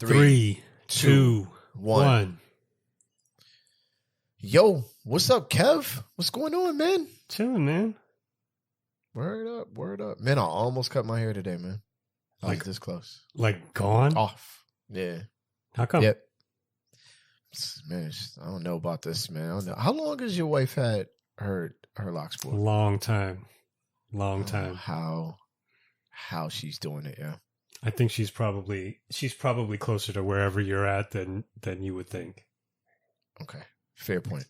3, 2, 1. Yo, what's up, Kev? What's going on, man? Chilling, man. Word up, word up. Man, I almost cut my hair today, man. I was this close. Like gone? Off. Yeah. How come? Yep. Man, I don't know about this, man. I don't know. How long has your wife had her locks for? Long time. Long time. How she's doing it, yeah. I think she's probably closer to wherever you're at than you would think. Okay. Fair point.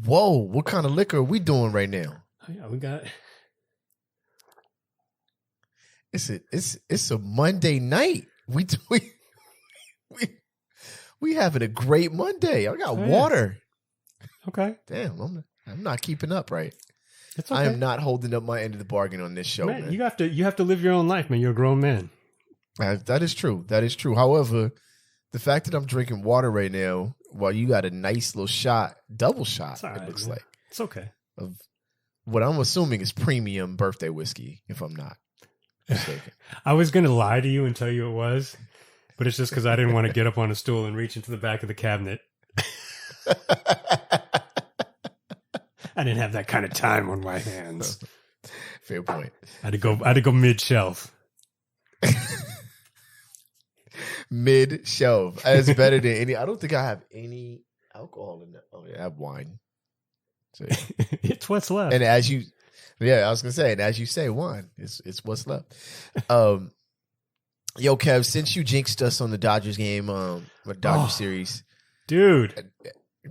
Whoa, what kind of liquor are we doing right now? Oh, yeah, we got It's a Monday night. We having a great Monday. I got water. Okay. Damn, I'm not keeping up right. It's okay. I am not holding up my end of the bargain on this show, man. You have to live your own life, man. You're a grown man. That is true. That is true. However, the fact that I'm drinking water right now while you got a nice little shot, double shot, Right, it looks man. like. It's okay. Of what I'm assuming is premium birthday whiskey, if I'm not mistaken. I was going to lie to you and tell you it was, but it's just because I didn't want to get up on a stool and reach into the back of the cabinet. I didn't have that kind of time on my hands. Fair point. I had to go mid-shelf. Mid-shelf. That's better than any. I don't think I have any alcohol in that. Oh, yeah, I have wine. So, it's what's left. And I was going to say, and as you say, wine, it's what's left. Yo, Kev, since you jinxed us on the Dodgers game, the Dodgers series. Dude.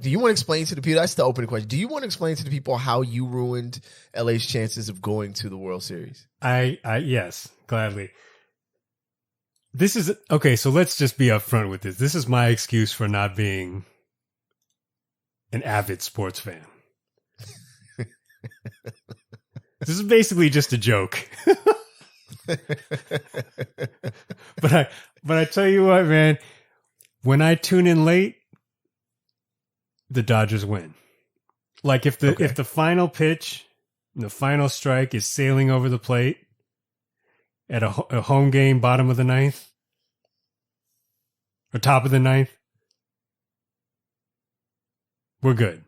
Do you want to explain to the people? That's the opening question. Do you want to explain to the people how you ruined LA's chances of going to the World Series? Yes, gladly. This is okay. So let's just be upfront with this. This is my excuse for not being an avid sports fan. This is basically just a joke. But I tell you what, man, when I tune in late, the Dodgers win. Like if the final pitch, the final strike is sailing over the plate at a home game, bottom of the ninth or top of the ninth, we're good.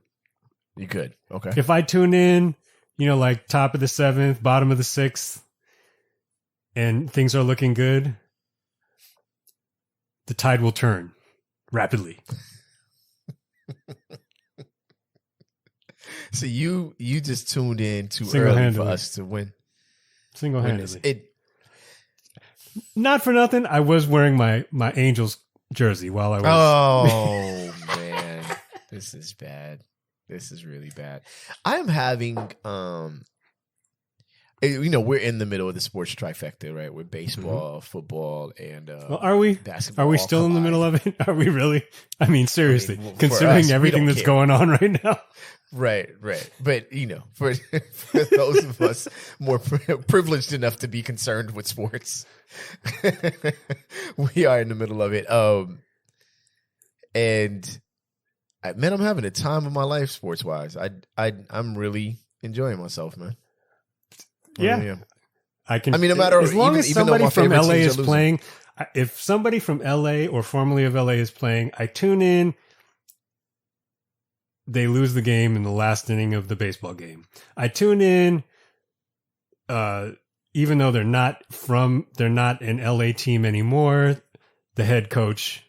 You good? Okay. If I tune in, like top of the seventh, bottom of the sixth, and things are looking good, the tide will turn rapidly. So you just tuned in too early for us to win. Single-handedly. Not for nothing, I was wearing my Angels jersey while I was. Oh man, this is bad. This is really bad. I'm having we're in the middle of the sports trifecta, right? With baseball, football, and are we? Basketball. Are we still in the middle of it? Are we really? I mean, seriously, considering us, everything that's going on right now. Right. But, for those of us more privileged enough to be concerned with sports, we are in the middle of it. And man, I'm having a time of my life sports-wise. I'm really enjoying myself, man. Yeah. Really no matter as long as somebody from LA is playing, if somebody from LA or formerly of LA is playing, I tune in. They lose the game in the last inning of the baseball game. I tune in, even though they're not an LA team anymore. The head coach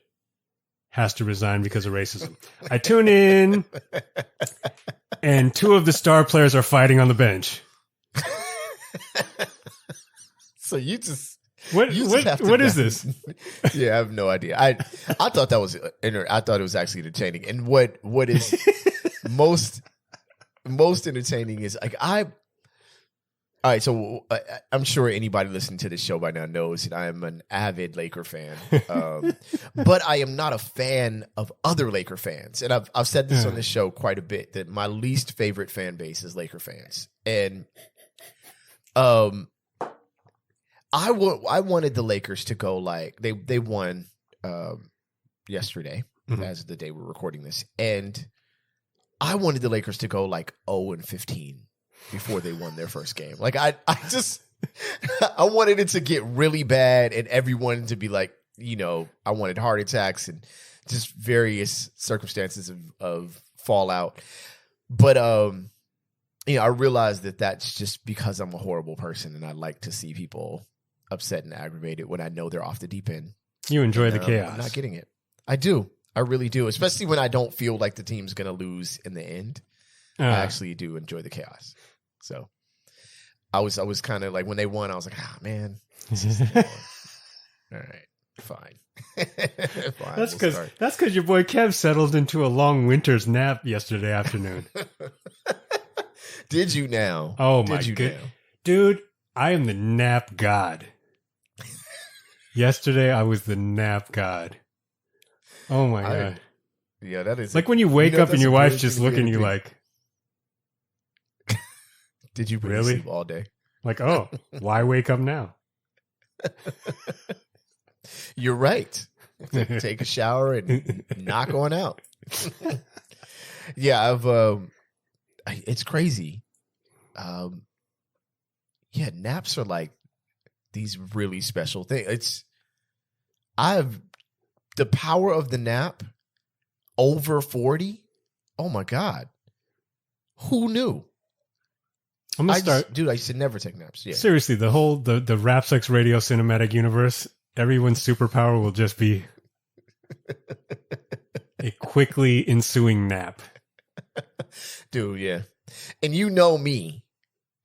has to resign because of racism. I tune in, and two of the star players are fighting on the bench. So you just what is this? Yeah, I have no idea. I thought that was I thought it was actually entertaining. And what is most entertaining is like all right, so I'm sure anybody listening to this show by now knows that I am an avid Laker fan, but I am not a fan of other Laker fans. And I've said this on this show quite a bit that my least favorite fan base is Laker fans. And I wanted the Lakers to go like they won yesterday, as of the day we're recording this, and I wanted the Lakers to go like 0-15 before they won their first game. Like I wanted it to get really bad and everyone to be like I wanted heart attacks and just various circumstances of fallout. But, I realized that that's just because I'm a horrible person and I like to see people upset and aggravated when I know they're off the deep end. You enjoy the chaos. I'm not getting it. I do. I really do. Especially when I don't feel like the team's going to lose in the end. I actually do enjoy the chaos. So I was kind of like, when they won, I was like, man. All right. Fine. Fine. That's because your boy Kev settled into a long winter's nap yesterday afternoon. Did you now? Oh my god, dude! I am the nap god. Yesterday, I was the nap god. Oh my god! Yeah, that is like when you wake up and your wife's just looking at you like, "Did you really sleep all day?" Like, oh, why wake up now? You're right. Take a shower and knock on out. Yeah, it's crazy. Naps are like these really special things. The power of the nap over 40. Oh my God. Who knew? I'm gonna start. I should never take naps. Yeah. Seriously, the Rap Sucks Radio cinematic universe, everyone's superpower will just be a quickly ensuing nap. Dude, yeah. And you know me,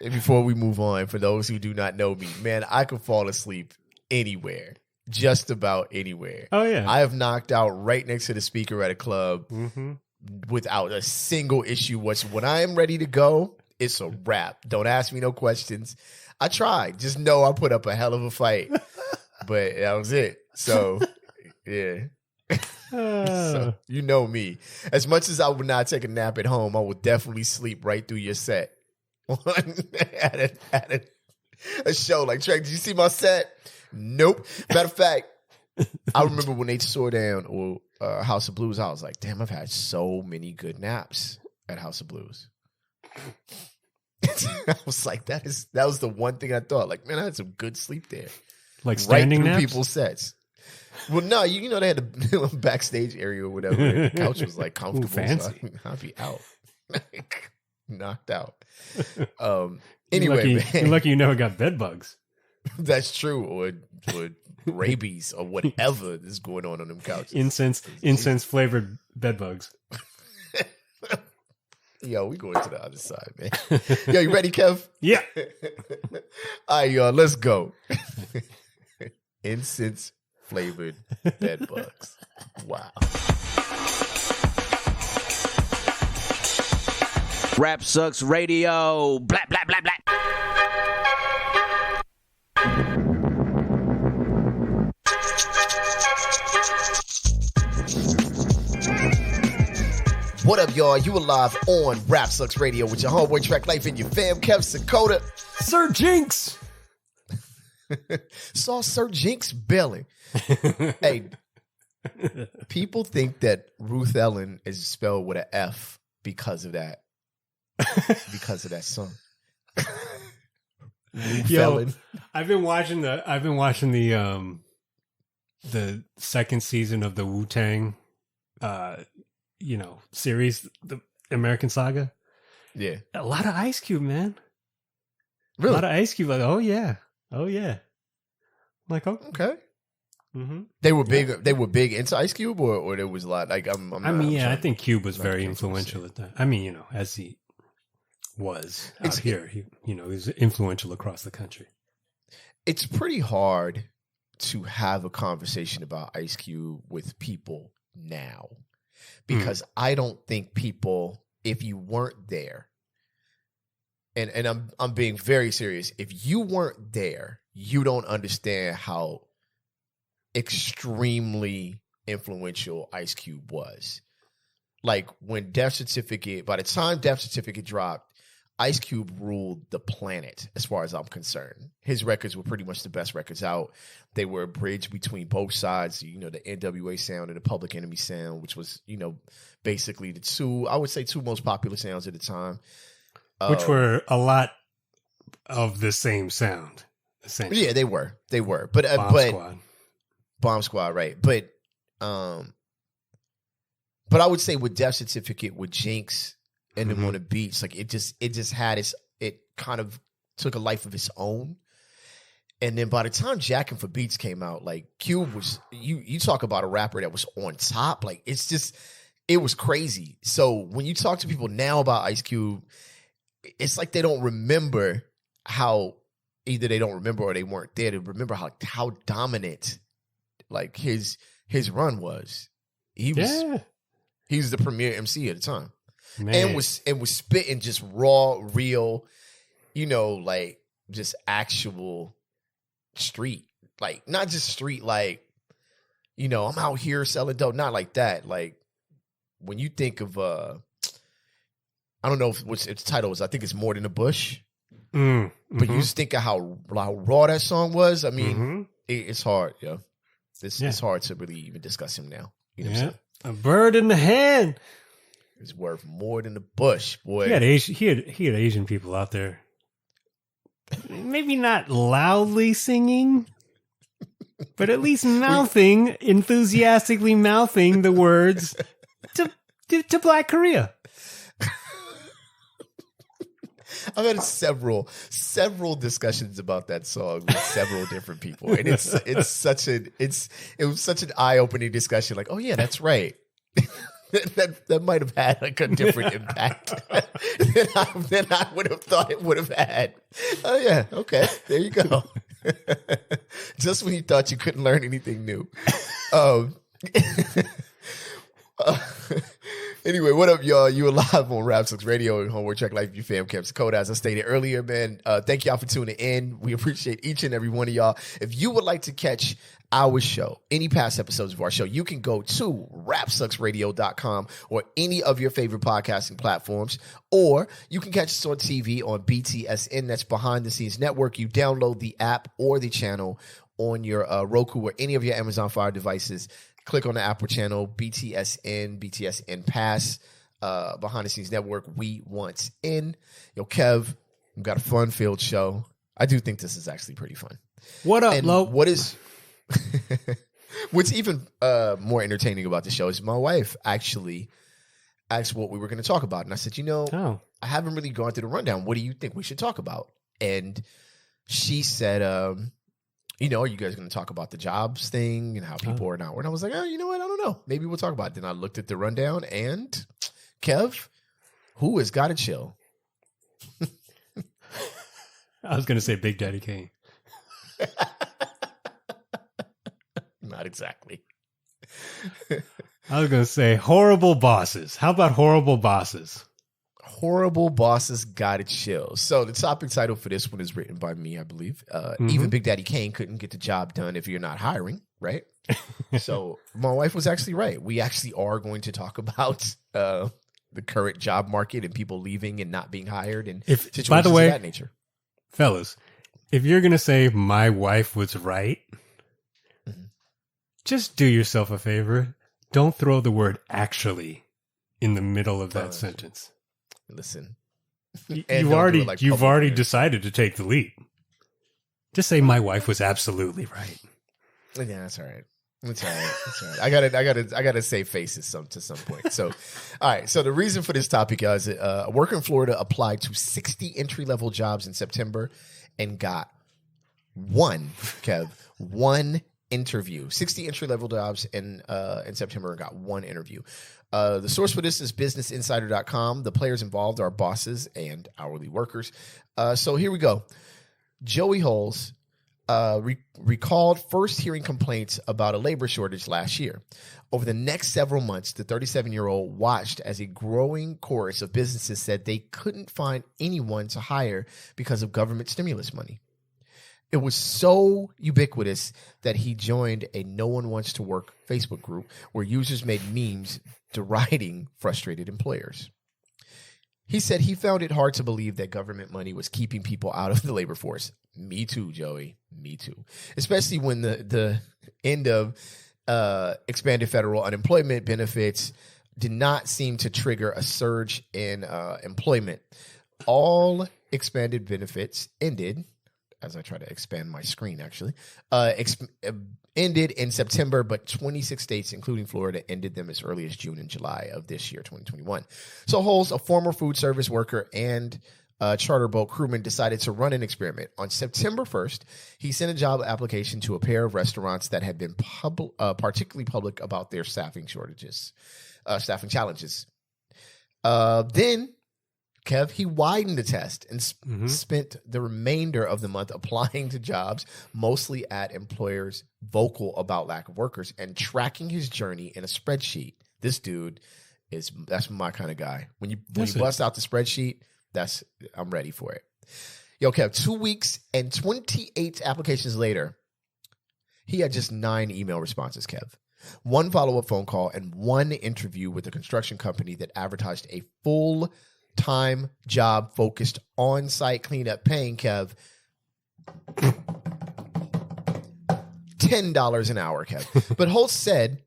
before we move on, for those who do not know me, man, I could fall asleep anywhere. Just about anywhere. Oh, yeah. I have knocked out right next to the speaker at a club without a single issue. When I am ready to go, it's a wrap. Don't ask me no questions. I tried. Just know I put up a hell of a fight. But that was it. So, yeah. So, you know me. As much as I would not take a nap at home, I would definitely sleep right through your set. at a show like, Trey, did you see my set? Nope. Matter of fact, I remember when they tore down House of Blues, I was like, damn, I've had so many good naps at House of Blues. I was like, that was the one thing I thought. Like, man, I had some good sleep there. Like standing right through naps? people's sets. Well, no, you know they had a backstage area or whatever. The couch was like comfortable. Ooh, fancy. So I'd be out, like, knocked out. Anyway, you're lucky you never got bed bugs. That's true, or rabies or whatever is going on them couches. Incense flavored bed bugs. Yo, we going to the other side, man. Yo, you ready, Kev? Yeah. All right, y'all, let's go. Incense flavored bed bugs. Wow. Rap Sucks Radio. Blah, blah, blah, blah. What up, y'all? You alive on Rap Sucks Radio with your homeboy Track Life and your fam, Kev Sakoda. Sir Jinx. Saw Sir Jinx belly. Hey, people think that Ruth Ellen is spelled with an F because of that. Because of that song. Yo, I've been watching the second season of the Wu-Tang series, the American Saga. Yeah. A lot of Ice Cube, man. Really? A lot of Ice Cube. Like, oh yeah. I'm like, okay. Mm-hmm. They were big. They were big into Ice Cube, or there was a lot. Like, I think Cube was very influential at that. I mean, as he was out here, he was influential across the country. It's pretty hard to have a conversation about Ice Cube with people now, because I don't think people, if you weren't there, and I'm being very serious, if you weren't there, you don't understand how extremely influential Ice Cube was. Like, when by the time Death Certificate dropped, Ice Cube ruled the planet as far as I'm concerned. His records were pretty much the best records out. They were a bridge between both sides, the NWA sound and the Public Enemy sound, which was, basically the two most popular sounds at the time. Which were a lot of the same sound. Yeah, they were. But Squad. Bomb Squad, right? But I would say with Death Certificate, with Jinx and them on the beach, like it just had it kind of took a life of its own. And then by the time Jackin' for Beats came out, like Cube was, you talk about a rapper that was on top, like it was crazy. So when you talk to people now about Ice Cube, it's like they don't remember how, either they don't remember or they weren't there to remember how dominant like his run was. He was the premier MC at the time. Man. And was spitting just raw, real, like just actual street, like not just street, like I'm out here selling dope, not like that. Like when you think of I don't know what its title is. I think it's More Than a Bush. But you just think of how raw that song was. I mean, it's hard, yo. It's hard to really even discuss him now. You know what I'm saying? A bird in the hand. It's worth more than a bush, boy. He had Asian people out there. Maybe not loudly singing, but at least enthusiastically mouthing the words to Black Korea. I've had several discussions about that song with several different people, and it was such an eye-opening discussion. Like, oh yeah, that's right. that might have had like a different impact than I would have thought it would have had. Oh yeah, okay, there you go. Just when you thought you couldn't learn anything new. Anyway, what up, y'all? You are live on Rap Sucks Radio and Homework Track Life, your fam Camp Sakoda. As I stated earlier, man, thank y'all for tuning in. We appreciate each and every one of y'all. If you would like to catch our show, any past episodes of our show, you can go to rapsucksradio.com or any of your favorite podcasting platforms, or you can catch us on TV on BTSN, that's Behind the Scenes Network. You download the app or the channel on your Roku or any of your Amazon Fire devices. Click on the Apple channel, BTSN Pass, Behind the Scenes Network. We want in. Yo, Kev, we've got a fun-filled show. I do think this is actually pretty fun. What up, Lo? What's even more entertaining about the show is my wife actually asked what we were going to talk about. And I said, I haven't really gone through the rundown. What do you think we should talk about? And she said, are you guys going to talk about the jobs thing and how people are not working? I was like, you know what? I don't know. Maybe we'll talk about it. Then I looked at the rundown and Kev, who has got to chill? I was going to say Big Daddy Kane. Not exactly. I was going to say horrible bosses. How about horrible bosses? Horrible bosses gotta chill. So the topic title for this one is written by me, I believe. Even Big Daddy Kane couldn't get the job done if you're not hiring, right? So my wife was actually right. We actually are going to talk about the current job market and people leaving and not being hired and situations by the way, of that nature. Fellas, if you're going to say my wife was right, just do yourself a favor. Don't throw the word actually in the middle of that sentence. Listen, you've already decided to take the leap. Just say my wife was absolutely right. Yeah, that's all right. That's all right. That's all right. I gotta save faces to some point. So, all right. So the reason for this topic is a worker in Florida applied to 60 entry-level jobs in September and got one interview. 60 entry-level jobs in September and got one interview. The source for this is businessinsider.com. The players involved are bosses and hourly workers. So here we go. Joey Holes recalled first hearing complaints about a labor shortage last year. Over the next several months, the 37-year-old watched as a growing chorus of businesses said they couldn't find anyone to hire because of government stimulus money. It was so ubiquitous that he joined a No One Wants to Work Facebook group where users made memes deriding frustrated employers. He said he found it hard to believe that government money was keeping people out of the labor force. Me too, Joey. Me too. Especially when the end of expanded federal unemployment benefits did not seem to trigger a surge in employment. All expanded benefits ended. As I try to expand my screen, actually, ended in September, but 26 states, including Florida, ended them as early as June and July of this year, 2021. So Holes, a former food service worker and charter boat crewman, decided to run an experiment. On September 1st, he sent a job application to a pair of restaurants that had been particularly public about their staffing challenges. Then, Kev, he widened the test and spent the remainder of the month applying to jobs, mostly at employers vocal about lack of workers, and tracking his journey in a spreadsheet. This dude that's my kind of guy. When you bust out the spreadsheet, I'm ready for it. Yo, Kev, 2 weeks and 28 applications later, he had just 9 email responses, Kev. 1 follow-up phone call and 1 interview with a construction company that advertised a full-time job focused on-site cleanup, paying Kev $10 an hour, Kev. But Holtz said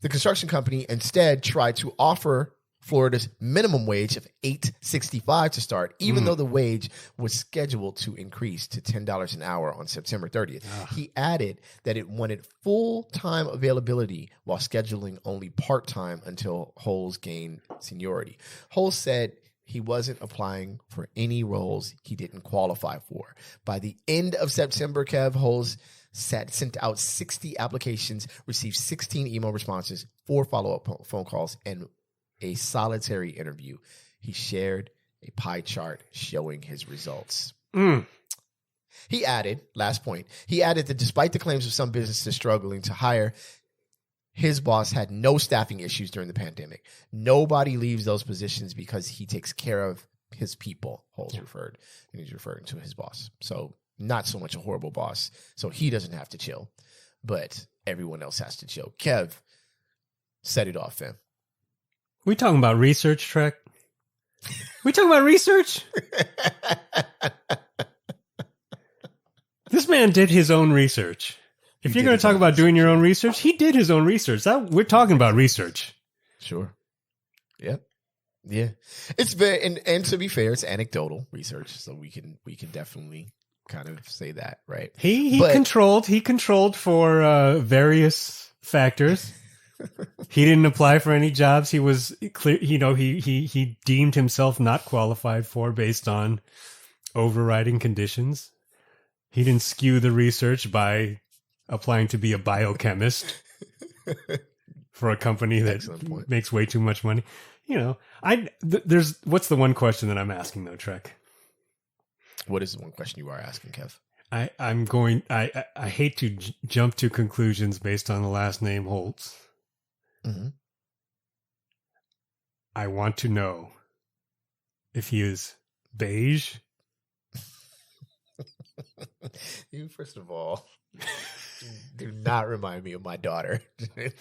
the construction company instead tried to offer Florida's minimum wage of $8.65 to start, even though the wage was scheduled to increase to $10 an hour on September 30th. He added that it wanted full-time availability while scheduling only part-time until Holes gained seniority. Holes said he wasn't applying for any roles he didn't qualify for. By the end of September, Kev, Holes sent out 60 applications, received 16 email responses, 4 follow-up phone calls, and a solitary interview. He shared a pie chart showing his results. He added, last point, that despite the claims of some businesses struggling to hire, his boss had no staffing issues during the pandemic. Nobody leaves those positions because he takes care of his people, Holes referred, and he's referring to his boss. So not so much a horrible boss. So he doesn't have to chill, but everyone else has to chill. Kev, set it off, fam. We talking about research, Trek? We talking about research? This man did his own research. If you're going to talk about doing your own research, he did his own research. We're talking about research. Sure. Yeah. Yeah. It's very, and to be fair, it's anecdotal research, so we can definitely kind of say that, right? He controlled for various factors. He didn't apply for any jobs he was clear, he deemed himself not qualified for based on overriding conditions. He didn't skew the research by applying to be a biochemist for a company that makes way too much money. What's the one question that I'm asking though, Trek? What is the one question you are asking, Kev? I hate to jump to conclusions based on the last name Holtz. Mm-hmm. I want to know if he is beige. You, first of all, do not remind me of my daughter.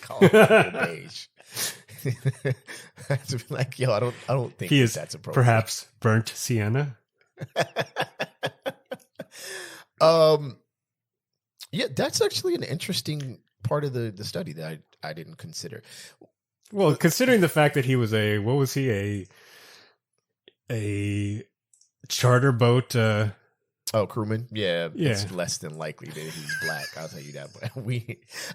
Call him beige. To be like, yo, I don't think he is that's appropriate. Perhaps burnt sienna. Yeah, that's actually an interesting part of the study that I didn't consider. Well, considering the fact that he was a charter boat crewman? Yeah, it's less than likely that he's black. I'll tell you that. But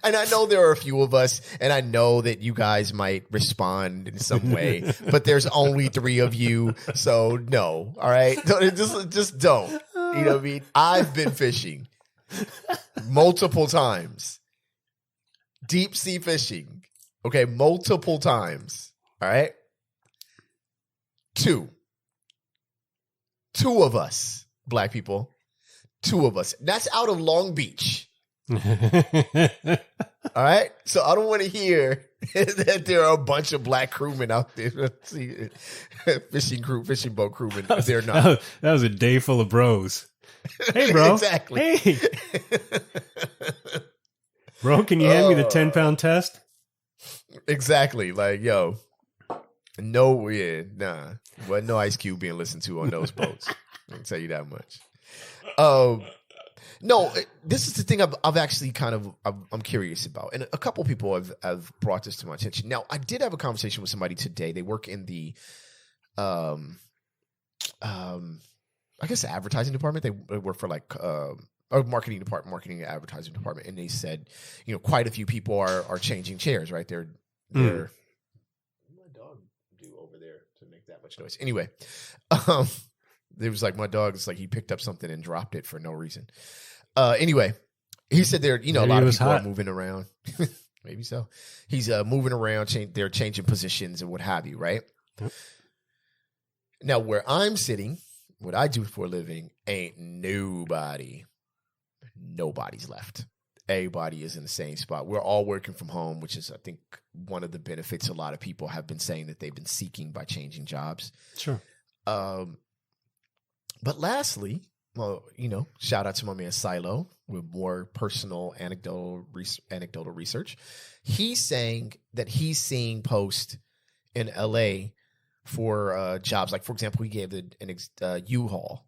and I know there are a few of us, and I know that you guys might respond in some way, but there's only 3 of you, so no. All right, just don't. You know what I mean? I've been fishing multiple times, deep sea fishing. Okay, multiple times. All right, 2 of us. Black people, 2 of us. That's out of Long Beach. All right? So I don't want to hear that there are a bunch of black crewmen out there. Fishing boat crewmen. They're not. That was a day full of bros. Hey, bro. Exactly. Hey. Bro, can you hand me the 10-pound test? Exactly. Like, yo. No, yeah, nah. Wasn't no Ice Cube being listened to on those boats. I'll tell you that much. No, this is the thing I've actually I'm curious about. And a couple people have brought this to my attention. Now, I did have a conversation with somebody today. They work in the, I guess, advertising department. They work for like or marketing and advertising department, and they said, quite a few people are changing chairs, right? They're what did my dog do over there to make that much noise? Anyway, it was like my dog. It's like he picked up something and dropped it for no reason. Anyway, he said there, a lot of people are moving around. Maybe so. He's moving around. They're changing positions and what have you, right? Yep. Now, where I'm sitting, what I do for a living, ain't nobody's left. Everybody is in the same spot. We're all working from home, which is, I think, one of the benefits a lot of people have been saying that they've been seeking by changing jobs. Sure. But lastly, well, shout out to my man Silo with more personal anecdotal research. He's saying that he's seeing posts in LA for jobs. Like, for example, he gave an U-Haul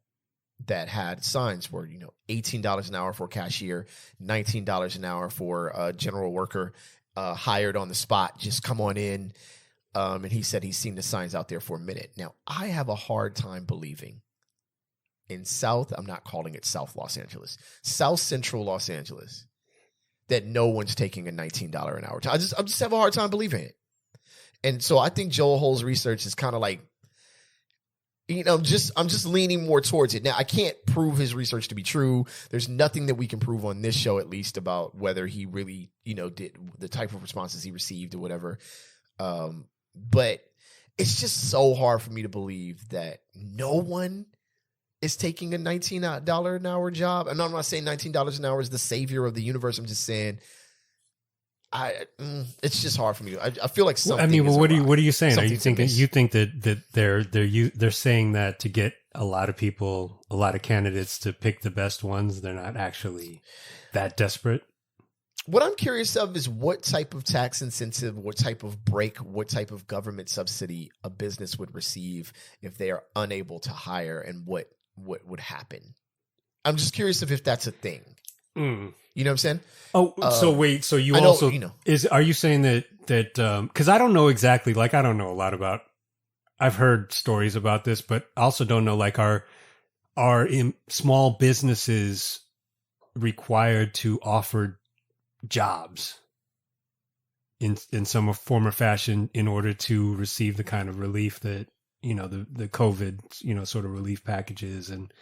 that had signs where, $18 an hour for a cashier, $19 an hour for a general worker, hired on the spot, just come on in. And he said he's seen the signs out there for a minute. Now, I have a hard time believing in I'm not calling it South Los Angeles, South Central Los Angeles, that no one's taking a $19 an hour job. I just have a hard time believing it. And so I think Joel Hull's research is kind of like, I'm just leaning more towards it. Now, I can't prove his research to be true. There's nothing that we can prove on this show, at least, about whether he really, did the type of responses he received or whatever. But it's just so hard for me to believe that no one is taking a $19 an hour job. And I'm not saying $19 an hour is the savior of the universe. I'm just saying, it's just hard for me. I feel like something. What are you saying? Are you thinking you think that they're saying that to get a lot of people, a lot of candidates to pick the best ones? They're not actually that desperate. What I'm curious of is what type of tax incentive, what type of break, what type of government subsidy a business would receive if they are unable to hire, and what would happen. I'm just curious if that's a thing. You know what I'm saying? Oh, so wait, so you also, are you saying that, cause I don't know exactly, like, I don't know a lot about, I've heard stories about this, but I also don't know, like, are small businesses required to offer jobs in some form or fashion in order to receive the kind of relief that, the COVID, sort of relief packages, and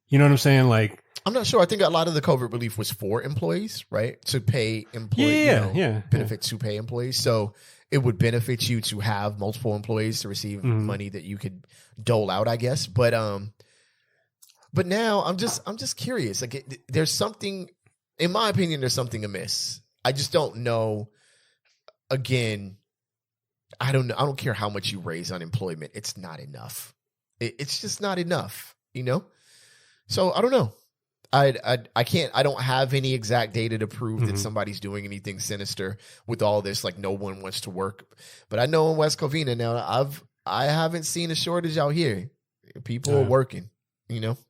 you know what I'm saying? Like, I'm not sure. I think a lot of the COVID relief was for employees, right? To pay employees, benefits to pay employees. So it would benefit you to have multiple employees to receive money that you could dole out, I guess. But now I'm just curious. Like, there's something, in my opinion, there's something amiss. I just don't know. Again, I don't know. I don't care how much you raise unemployment. It's not enough. It's just not enough, So I don't know. I can't. I don't have any exact data to prove that somebody's doing anything sinister with all this. Like, no one wants to work, but I know in West Covina now, I haven't seen a shortage out here. People are working,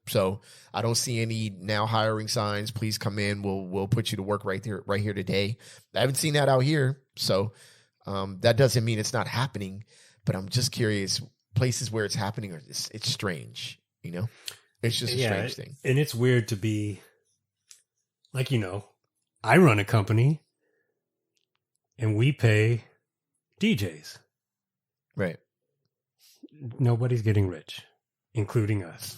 So I don't see any now hiring signs. Please come in. We'll put you to work right here today. I haven't seen that out here. So that doesn't mean it's not happening. But I'm just curious. Places where it's happening, it's strange. It's just a strange thing. And it's weird to be like, I run a company and we pay DJs. Right. Nobody's getting rich, including us.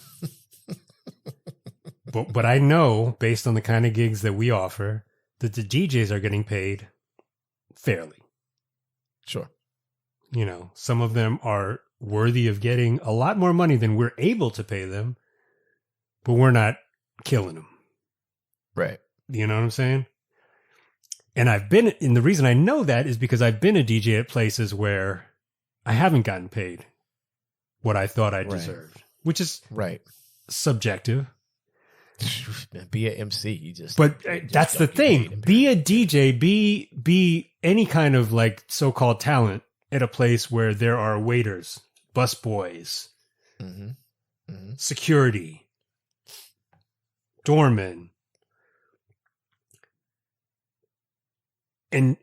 but I know, based on the kind of gigs that we offer, that the DJs are getting paid fairly. Sure. Some of them are worthy of getting a lot more money than we're able to pay them. But we're not killing them. Right. You know what I'm saying? And the reason I know that is because I've been a DJ at places where I haven't gotten paid what I thought I deserved, which is subjective. Be an MC, that's the thing. Be a DJ, be any kind of like so-called talent at a place where there are waiters, busboys, security, doorman, and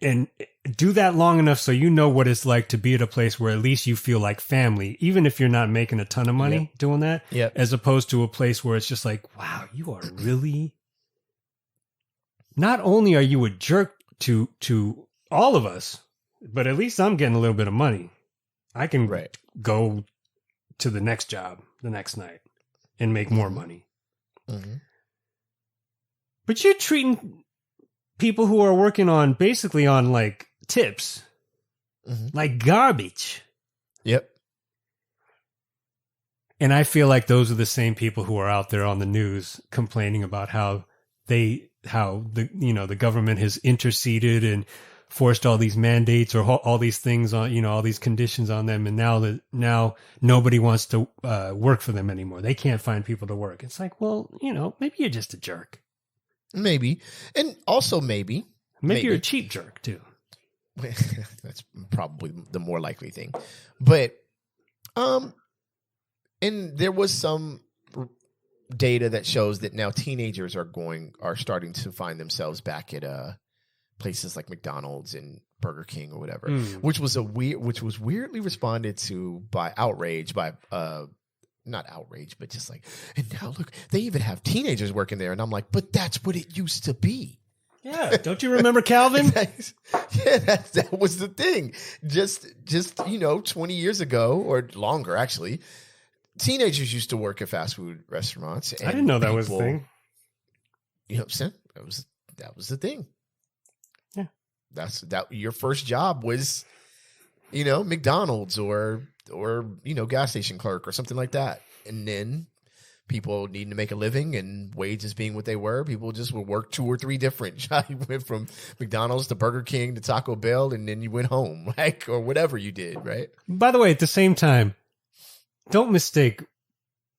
do that long enough so you know what it's like to be at a place where at least you feel like family, even if you're not making a ton of money doing that, as opposed to a place where it's just like, wow, you are really not only are you a jerk to all of us, but at least I'm getting a little bit of money. I can go to the next job the next night and make more money. Mm-hmm. But you're treating people who are working on basically on like tips like garbage. Yep. And I feel like those are the same people who are out there on the news complaining about how the government has interceded and forced all these mandates or all these things on, all these conditions on them. And now nobody wants to work for them anymore. They can't find people to work. It's like, well, maybe you're just a jerk. Maybe. And also maybe you're a cheap jerk too. That's probably the more likely thing. But, and there was some data that shows that now teenagers are starting to find themselves back at places like McDonald's and Burger King or whatever, which was weirdly responded to by outrage, not outrage, but just like, and now look, they even have teenagers working there, and I'm like, but that's what it used to be. Yeah, don't you remember Calvin? That was the thing. Just 20 years ago or longer, actually, teenagers used to work at fast food restaurants. And I didn't know that was the thing. You know what I'm saying? That was the thing. Yeah, that your first job was, McDonald's or gas station clerk or something like that, and then people needing to make a living and wages being what they were, people just would work 2 or 3 different jobs. You went from McDonald's to Burger King to Taco Bell, and then you went home, or whatever you did, right? By the way, at the same time, don't mistake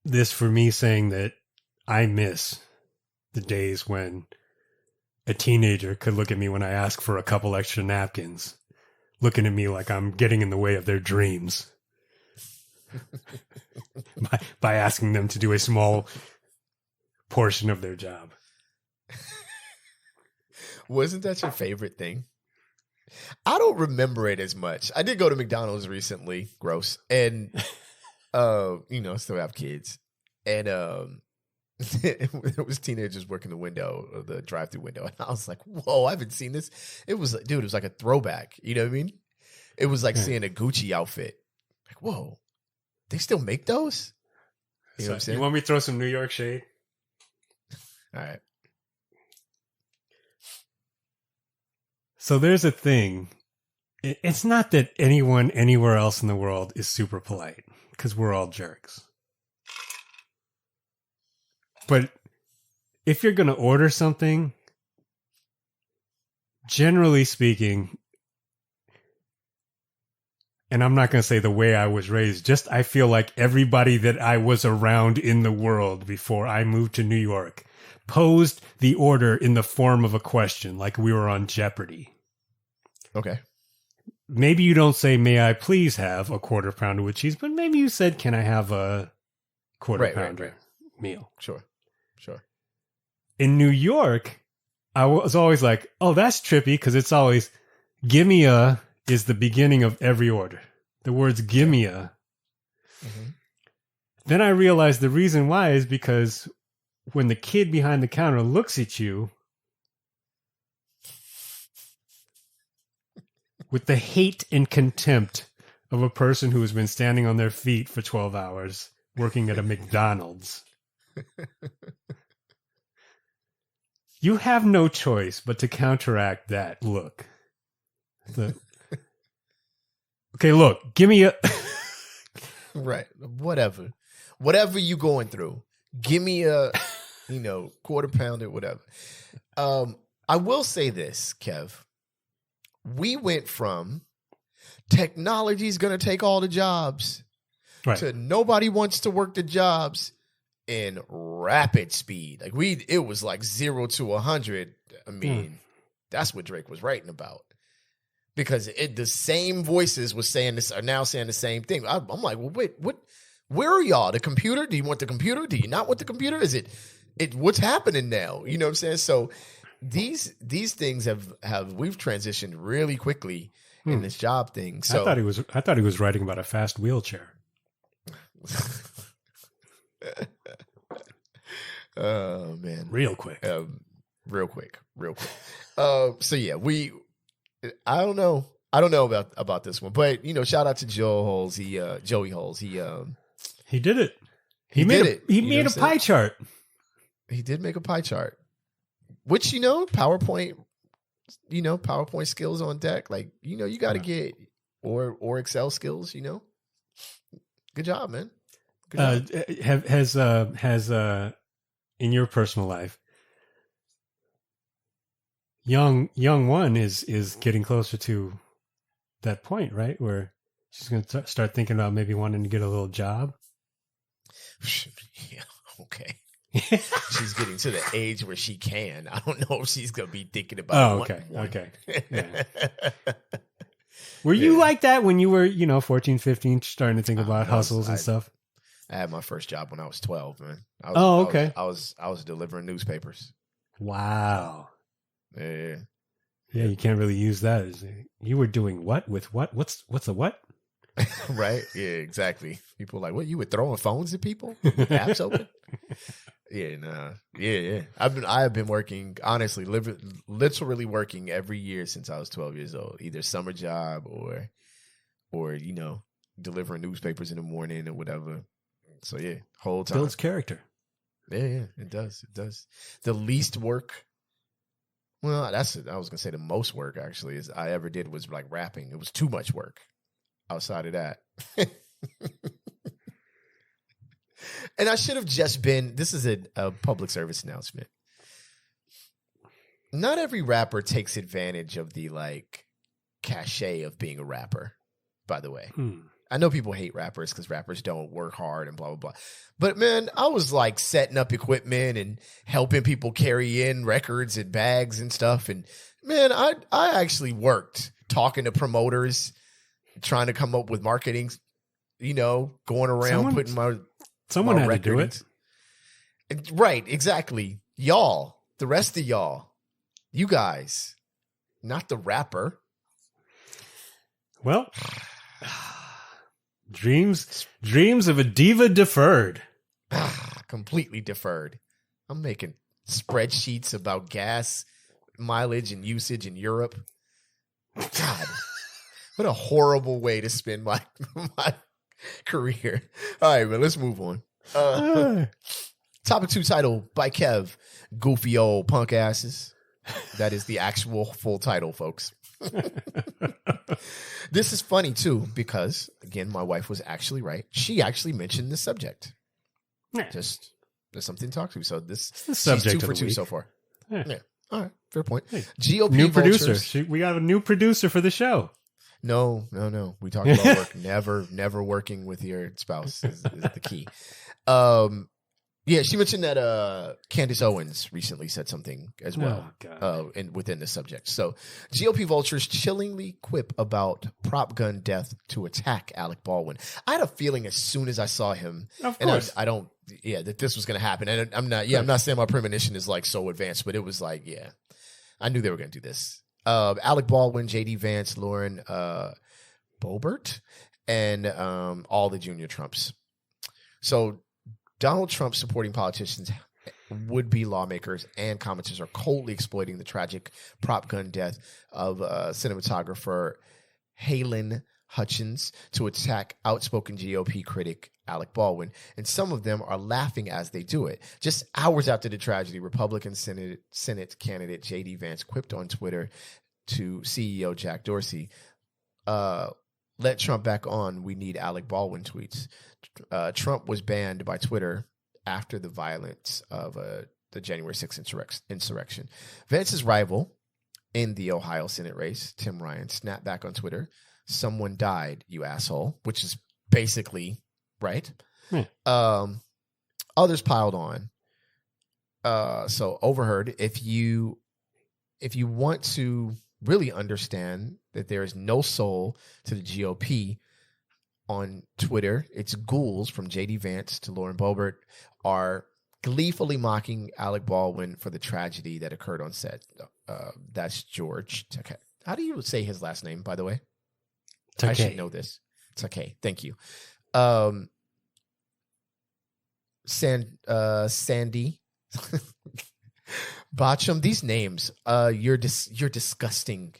this for me saying that I miss the days when a teenager could look at me when I ask for a couple extra napkins, looking at me like I'm getting in the way of their dreams. by asking them to do a small portion of their job. Wasn't that your favorite thing? I don't remember it as much. I did go to McDonald's recently, gross, and still have kids, and there was teenagers working the window, the drive-through window, and I was like, "Whoa, I haven't seen this." It was like a throwback. You know what I mean? It was like seeing a Gucci outfit. Like, whoa. They still make those? You know what I'm saying? You want me to throw some New York shade? All right. So there's a thing. It's not that anyone anywhere else in the world is super polite, because we're all jerks. But if you're going to order something, generally speaking, and I'm not going to say the way I was raised, just I feel like everybody that I was around in the world before I moved to New York posed the order in the form of a question, like we were on Jeopardy. Okay. Maybe you don't say, "May I please have a quarter pounder with cheese?" But maybe you said, "Can I have a quarter pounder meal?" Sure. In New York, I was always like, "Oh, that's trippy," because it's always, "Give me a," is the beginning of every order. The words "give me a." Mm-hmm. Then I realized the reason why is because when the kid behind the counter looks at you with the hate and contempt of a person who has been standing on their feet for 12 hours working at a McDonald's, you have no choice but to counteract that look. Okay, look, give me a... Right. Whatever you going through, give me a, quarter pounder, whatever. I will say this, Kev. We went from technology's going to take all the jobs to nobody wants to work the jobs in rapid speed. It was like 0 to 100. I mean, that's what Drake was writing about. Because the same voices was saying this are now saying the same thing. I'm like, well, wait, what? Where are y'all? The computer? Do you want the computer? Do you not want the computer? Is it what's happening now? You know what I'm saying? So these things we've transitioned really quickly in this job thing. So I thought he was writing about a fast wheelchair. Oh man, real quick. real quick. So yeah, I don't know about this one, but shout out to Joey Holes. He did it. He made did it. it. He made a pie chart. He did make a pie chart, which PowerPoint skills on deck. Like you got to get or Excel skills. Good job, man. Good job. Has in your personal life, young one is getting closer to that point, right? Where she's going to start thinking about maybe wanting to get a little job. Yeah, okay. She's getting to the age where she can. I don't know if she's going to be thinking about Okay. Yeah. Were you like that when you were, 14, 15, starting to think about hustles and stuff? I had my first job when I was 12, man. Okay. I was delivering newspapers. Wow. Yeah. Yeah, you can't really use that. You were doing what with what? What's a what? Right? Yeah, exactly. People are like, what? You were throwing phones at people? With apps open? Yeah, nah. Yeah. I have been working, honestly, literally working every year since I was 12 years old. Either summer job or delivering newspapers in the morning or whatever. So yeah, whole time. Builds character. Yeah, it does. The least work. Well, I was gonna say the most work actually is I ever did was like rapping. It was too much work. Outside of that, and I should have just been. This is a public service announcement. Not every rapper takes advantage of the cachet of being a rapper. By the way. I know people hate rappers because rappers don't work hard and blah, blah, blah. But, man, I was, setting up equipment and helping people carry in records and bags and stuff. And, man, I actually worked talking to promoters, trying to come up with marketing, going around putting my Someone my had records. To do it. Right, exactly. Y'all, the rest of y'all, you guys, not the rapper. Well... Dreams of a diva deferred. Completely deferred. I'm making spreadsheets about gas mileage and usage in Europe. God, what a horrible way to spend my career. All right, man, let's move on. Topic 2 title by Kev, Goofy Ol Punkasses. That is the actual full title, folks. This is funny too because again, my wife was actually right. She actually mentioned the subject. Yeah. Just there's something to talk to. So this the subject she's 2 for 2 week. so far. Yeah. All right, fair point. Hey, GOP new vultures. producer. We got a new producer for the show. No. We talk about work. Never working with your spouse is the key. Yeah, she mentioned that Candace Owens recently said something as well within the subject. So GOP vultures chillingly quip about prop gun death to attack Alec Baldwin. I had a feeling as soon as I saw him, of course, that this was going to happen. And I'm not saying my premonition is so advanced, but it was I knew they were going to do this. Alec Baldwin, JD Vance, Lauren Boebert, and all the junior Trumps. So Donald Trump supporting politicians, would-be lawmakers, and commenters are coldly exploiting the tragic prop gun death of cinematographer Halen Hutchins to attack outspoken GOP critic Alec Baldwin, and some of them are laughing as they do it. Just hours after the tragedy, Republican Senate candidate J.D. Vance quipped on Twitter to CEO Jack Dorsey, "Let Trump back on. We need Alec Baldwin tweets." Trump was banned by Twitter after the violence of the January 6th insurrection. Vance's rival in the Ohio Senate race, Tim Ryan, snapped back on Twitter, "Someone died, you asshole," which is basically right. Others piled on. So overheard, if you want to really understand that there is no soul to the GOP, on Twitter, it's ghouls from J.D. Vance to Lauren Boebert are gleefully mocking Alec Baldwin for the tragedy that occurred on set. That's George Takei. How do you say his last name, by the way? Takei. I should know this. Takei. Thank you. Sandy Botcham, these names, you're disgusting.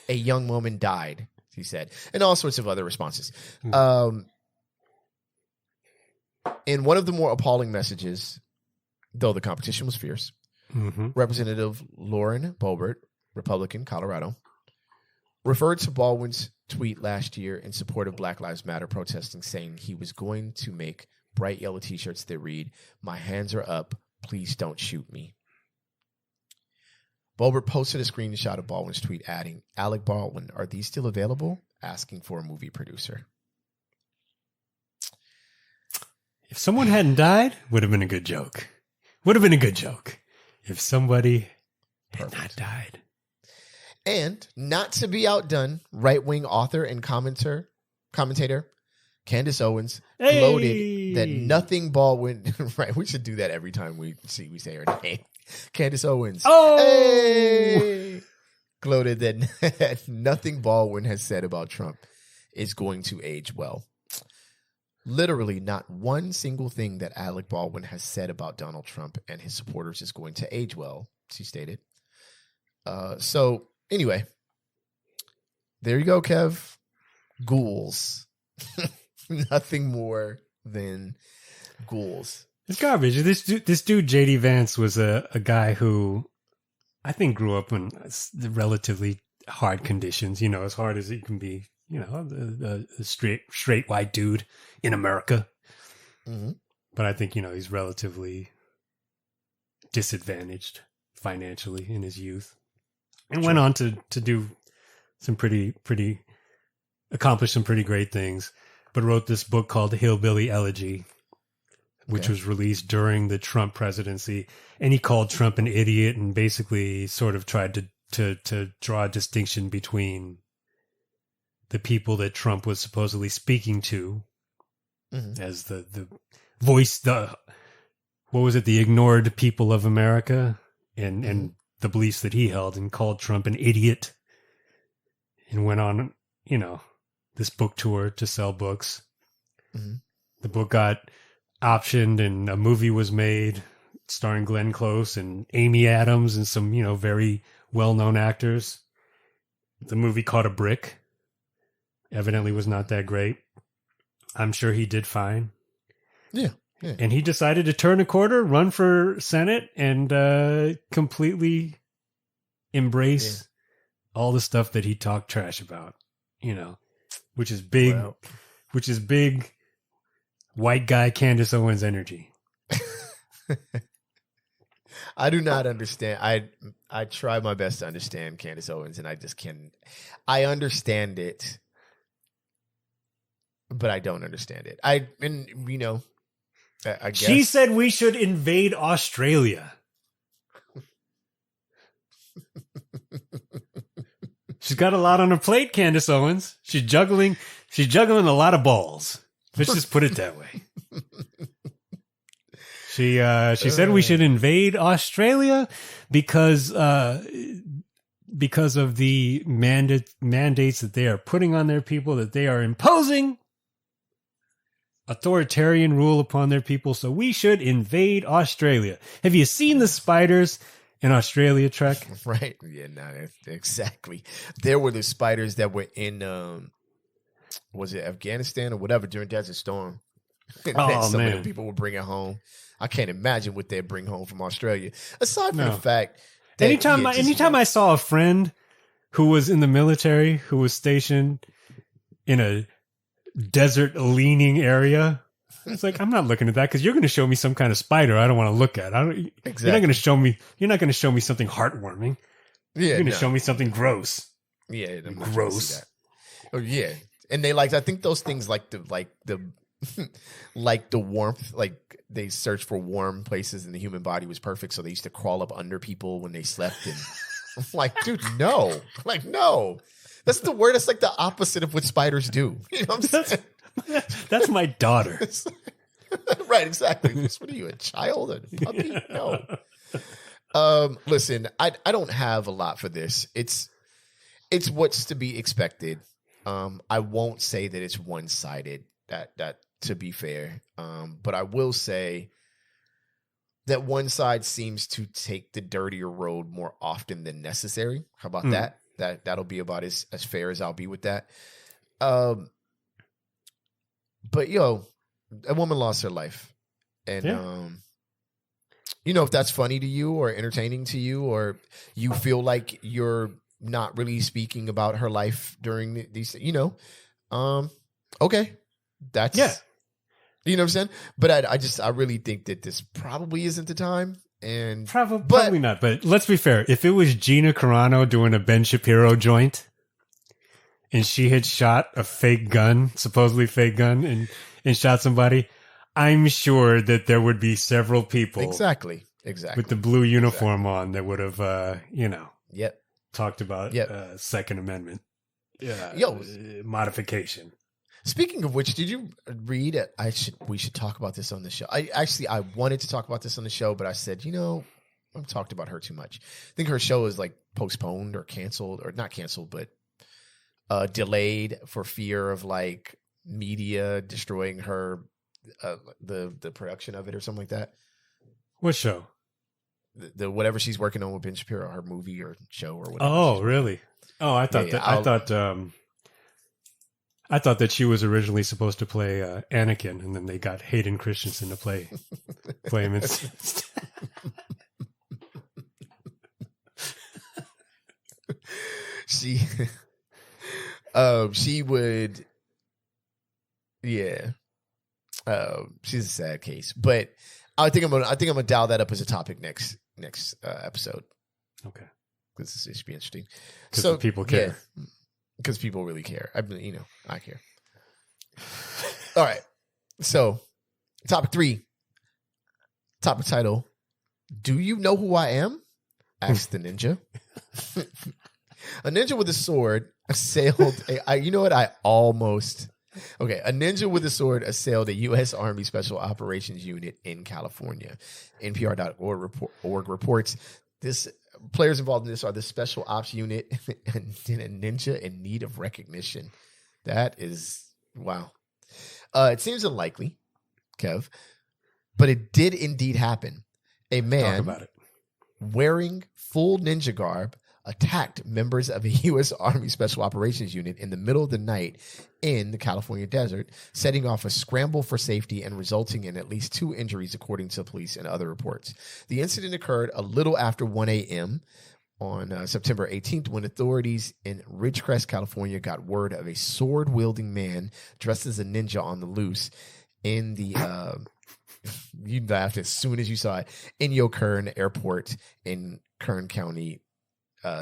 A young woman died, he said, and all sorts of other responses. In one of the more appalling messages, though the competition was fierce, Representative Lauren Boebert, Republican, Colorado, referred to Baldwin's tweet last year in support of Black Lives Matter protesting, saying he was going to make bright yellow T-shirts that read, "My hands are up, please don't shoot me." Boebert posted a screenshot of Baldwin's tweet, adding, "Alec Baldwin, are these still available?" Asking for a movie producer. If someone hadn't died, would have been a good joke. Would have been a good joke. If somebody had not died. And not to be outdone, right-wing author and commentator Candace Owens gloated that nothing Baldwin. Right, we should do that every time we say her name. Candace Owens. Gloated that nothing Baldwin has said about Trump is going to age well. Literally, not one single thing that Alec Baldwin has said about Donald Trump and his supporters is going to age well, she stated. So, anyway, there you go, Kev. Ghouls. Nothing more than ghouls. It's garbage. This dude, J.D. Vance, was a guy who I think grew up in relatively hard conditions, as hard as it can be. A straight white dude in America. Mm-hmm. But I think, he's relatively disadvantaged financially in his youth. And went on to do some accomplish some pretty great things. But wrote this book called Hillbilly Elegy, which was released during the Trump presidency. And he called Trump an idiot and basically sort of tried to draw a distinction between the people that Trump was supposedly speaking to as the voice, the ignored people of America and the beliefs that he held, and called Trump an idiot, and went on, this book tour to sell books. Mm-hmm. The book got optioned and a movie was made starring Glenn Close and Amy Adams and some, very well-known actors. The movie caught a brick. Evidently was not that great. I'm sure he did fine. Yeah. And he decided to turn a quarter, run for Senate, and completely embrace all the stuff that he talked trash about, which is big, white guy Candace Owens energy. I do not understand. I try my best to understand Candace Owens, and I just can't. I understand it, but I don't understand it. I guess she said we should invade Australia. She's got a lot on her plate, Candace Owens. She's juggling a lot of balls. Let's just put it that way. She said we should invade Australia because of the mandates that they are putting on their people, that they are imposing authoritarian rule upon their people. So we should invade Australia. Have you seen the spiders in Australia, Trek? Right. Yeah, exactly. There were the spiders that were in, was it Afghanistan or whatever during Desert Storm? Some of the people would bring it home. I can't imagine what they'd bring home from Australia. Aside from the fact that anytime I saw a friend who was in the military, who was stationed in a desert leaning area, it's like, I'm not looking at that because you're going to show me some kind of spider I don't want to look at. Exactly. You're not going to show me something heartwarming. Yeah, you're going to show me something gross. Yeah, gross. Oh yeah, and I think those things like the like the warmth, like they search for warm places and the human body was perfect, so they used to crawl up under people when they slept. And I'm like, dude, no, that's the word. That's like the opposite of what spiders do. You know what I'm saying? That's my daughter. Right, exactly. What are you, a child? A puppy? No. Listen, I don't have a lot for this. It's what's to be expected. I won't say that it's one-sided, that to be fair. But I will say that one side seems to take the dirtier road more often than necessary. How about that? That'll be about as fair as I'll be with that. But a woman lost her life, and if that's funny to you or entertaining to you, or you feel like you're not really speaking about her life during these, okay, that's you know what I'm saying. But I really think that this probably isn't the time. And probably not. But let's be fair. If it was Gina Carano doing a Ben Shapiro joint, and she had shot a supposedly fake gun, and shot somebody, I'm sure that there would be several people exactly with the blue uniform on that would have talked about Second Amendment modification. Speaking of which, did you read it? We should talk about this on the show. I wanted to talk about this on the show, but I said, I've talked about her too much. I think her show is like postponed or canceled, or not canceled, but delayed for fear of like media destroying her, the production of it or something like that. What show? The whatever she's working on with Ben Shapiro, her movie or show or whatever. Oh, really? Oh, I thought I thought that she was originally supposed to play Anakin, and then they got Hayden Christensen to play him instead. She would, she's a sad case, but I think I'm gonna dial that up as a topic next episode. Okay, because it should be interesting. So people care. Yeah, because people really care. I care. All right. So, topic 3. Topic title: Do you know who I am? Asked the ninja. A ninja with a sword assailed a ninja with a sword assailed a U.S. Army Special Operations Unit in California. NPR.org reports this. Players involved in this are the Special Ops Unit and a ninja in need of recognition. That is, wow. It seems unlikely, Kev, but it did indeed happen. A man Talk about it. Wearing full ninja garb attacked members of a U.S. Army Special Operations Unit in the middle of the night in the California desert, setting off a scramble for safety and resulting in at least 2 injuries, according to police and other reports. The incident occurred a little after 1 a.m. on September 18th, when authorities in Ridgecrest, California, got word of a sword-wielding man dressed as a ninja on the loose in the you laughed as soon as you saw it, in Kern Airport in Kern County,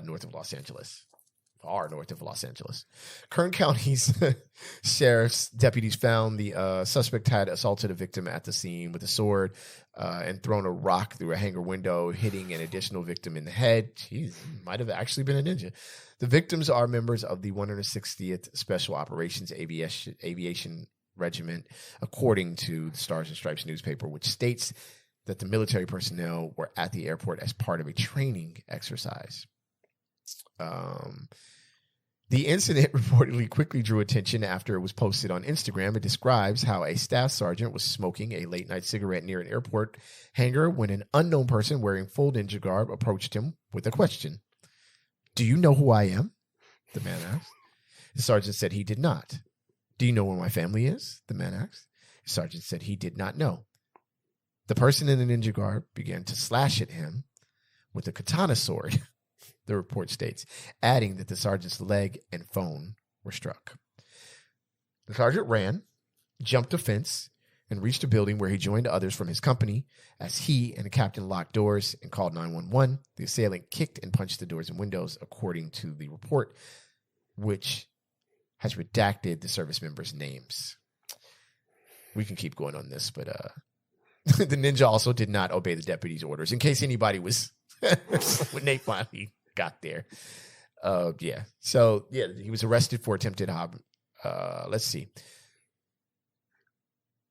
north of Los Angeles. Far north of Los Angeles. Kern County's sheriff's deputies found the suspect had assaulted a victim at the scene with a sword and thrown a rock through a hangar window, hitting an additional victim in the head. Jeez, might have actually been a ninja. The victims are members of the 160th Special Operations Aviation Regiment, according to the Stars and Stripes newspaper, which states that the military personnel were at the airport as part of a training exercise. The incident reportedly quickly drew attention after it was posted on Instagram. It describes how a staff sergeant was smoking a late-night cigarette near an airport hangar when an unknown person wearing full ninja garb approached him with a question. "Do you know who I am?" the man asked. The sergeant said he did not. "Do you know where my family is?" the man asked. The sergeant said he did not know. The person in the ninja garb began to slash at him with a katana sword, the report states, adding that the sergeant's leg and phone were struck. The sergeant ran, jumped a fence, and reached a building where he joined others from his company. As he and the captain locked doors and called 911, the assailant kicked and punched the doors and windows, according to the report, which has redacted the service members' names. We can keep going on this, but the ninja also did not obey the deputy's orders, in case anybody was when they finally got there. So he was arrested for attempted robbery. Let's see.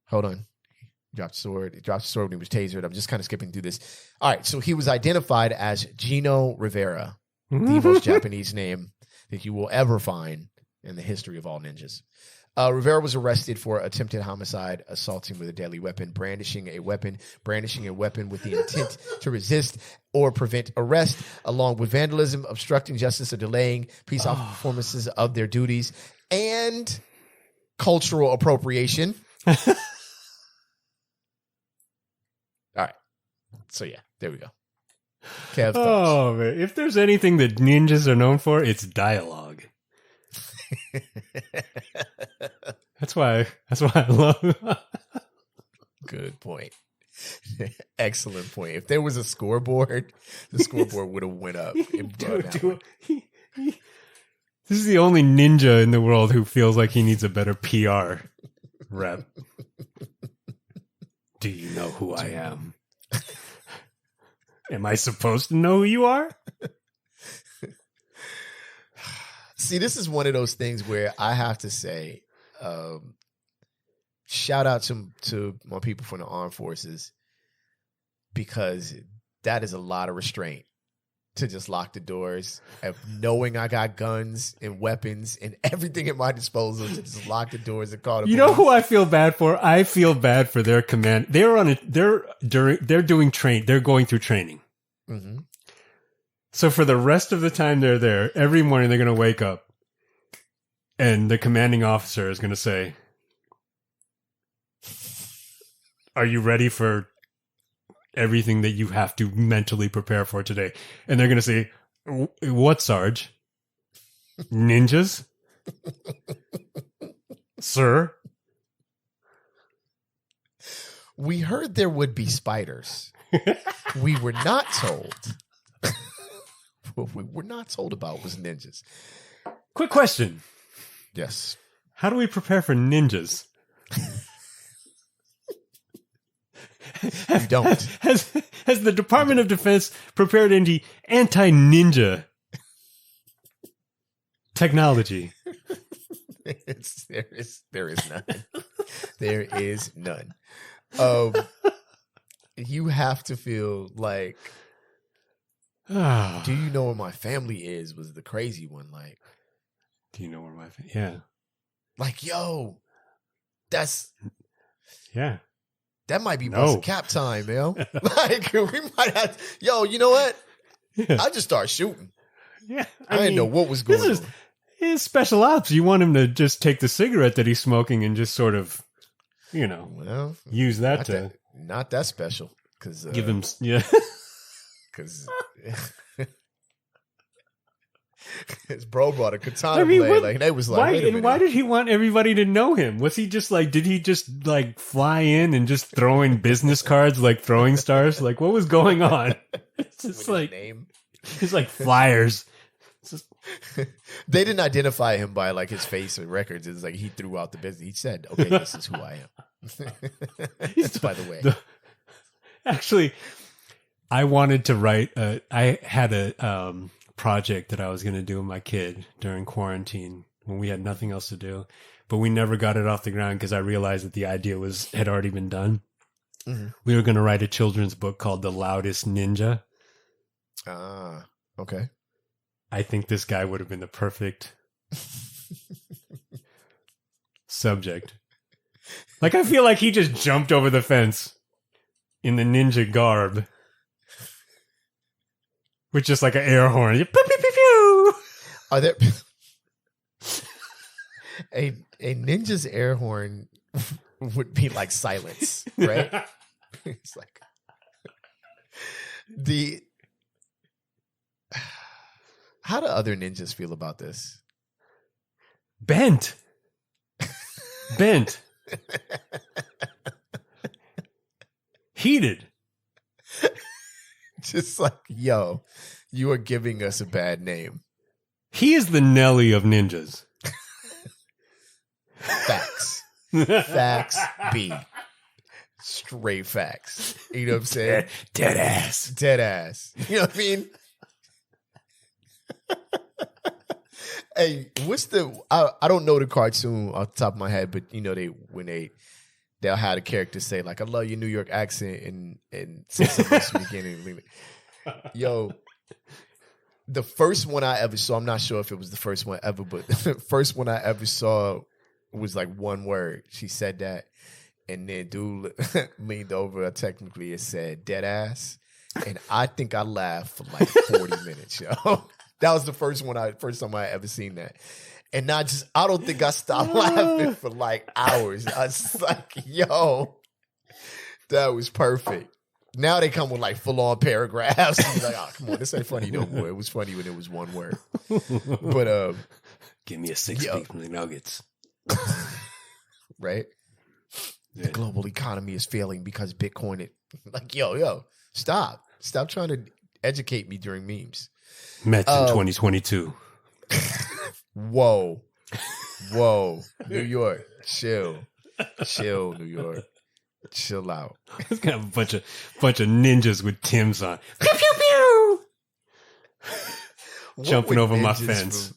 Hold on. He dropped the sword. When he was tasered. I'm just kind of skipping through this. All right. So he was identified as Gino Rivera, the most Japanese name that you will ever find in the history of all ninjas. Rivera was arrested for attempted homicide, assaulting with a deadly weapon, brandishing a weapon with the intent to resist or prevent arrest, along with vandalism, obstructing justice, or delaying peace officer performances of their duties, and cultural appropriation. All right. So, yeah, there we go. Kev, oh, man. If there's anything that ninjas are known for, it's dialogue. That's why I love. Good point. Excellent point. If there was a scoreboard, the scoreboard would have went up. This is the only ninja in the world who feels like he needs a better PR rep. Do you know who I am? Am I supposed to know who you are? See, this is one of those things where I have to say, shout out to my people from the armed forces, because that is a lot of restraint to just lock the doors, of knowing I got guns and weapons and everything at my disposal, to just lock the doors and call the police. Know who I feel bad for? I feel bad for their command. They're going through training. Mm-hmm. So for the rest of the time they're there, every morning they're going to wake up and the commanding officer is going to say, "Are you ready for everything that you have to mentally prepare for today?" And they're going to say, "What, Sarge? Ninjas? Sir?" We heard there would be spiders. We were not told. What we were not told about was ninjas. Quick question. Yes. How do we prepare for ninjas? You don't. Has the Department of Defense prepared any anti-ninja technology? There is none. There is none. You have to feel like, do you know where my family is? Was the crazy one. Like, do you know where my family? Yeah. Like, yo, yeah. That might be busting cap time, yo. Like, we might have. Yo, you know what? Yeah. I just start shooting. Yeah, I didn't know what was going on. His special ops. You want him to just take the cigarette that he's smoking and just sort of, use that not that special, because give him, yeah. Because his bro brought a katana blade. Like, they was like, why? And why did he want everybody to know him? Was he just like? Did he just like fly in and just throw in business cards like throwing stars? Like, what was going on? It's just like name. It's like flyers. They didn't identify him by like his face or records. It's like he threw out the business. He said, "Okay, this is who I am." That's by the way. Actually, I wanted to write. I had a project that I was going to do with my kid during quarantine when we had nothing else to do, but we never got it off the ground because I realized that the idea had already been done. Mm-hmm. We were going to write a children's book called The Loudest Ninja. Ah, okay. I think this guy would have been the perfect subject. Like, I feel like he just jumped over the fence in the ninja garb with just like an air horn. Pew, pew, pew, pew. Are there a ninja's air horn would be like silence, right? It's like how do other ninjas feel about this? Bent. Heated. Just like, yo, you are giving us a bad name. He is the Nelly of ninjas. Facts. Facts B. Straight facts. You know what I'm saying? Dead ass. Dead ass. You know what I mean? Hey, what's I don't know the cartoon off the top of my head, but you know they'll have the character say like, "I love your New York accent," and say something beginning. Yo, the first one I ever saw, I'm not sure if it was the first one ever, but the first one I ever saw was like one word. She said that, and then dude leaned over. Technically, it said "dead ass," and I think I laughed for like 40 minutes, yo. That was the first time I ever seen that. And I don't think I stopped laughing for like hours. I was just like, yo, that was perfect. Now they come with like full on paragraphs. And you're like, oh, come on, this ain't funny no more. It was funny when it was one word. But give me a 6 beef McNuggets. Right? Yeah. The global economy is failing because Bitcoin like, yo, stop. Stop trying to educate me during memes. Mets in 2022. Whoa. New York. Chill, New York. Chill out. It's got a bunch of ninjas with Timbs on. Pew, pew, pew. Jumping over my fence.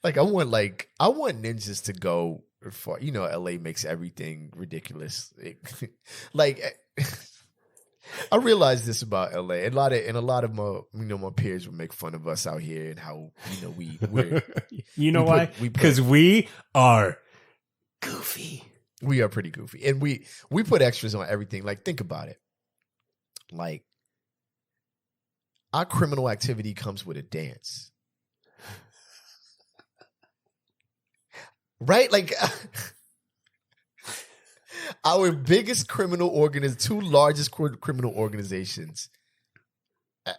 Like I want ninjas to go far. You know, LA makes everything ridiculous. I realized this about LA. A lot of my peers would make fun of us out here and how we're why? Because we are goofy. We are pretty goofy, and we put extras on everything. Like, think about it. Like, our criminal activity comes with a dance, right? Like. Our biggest two largest criminal organizations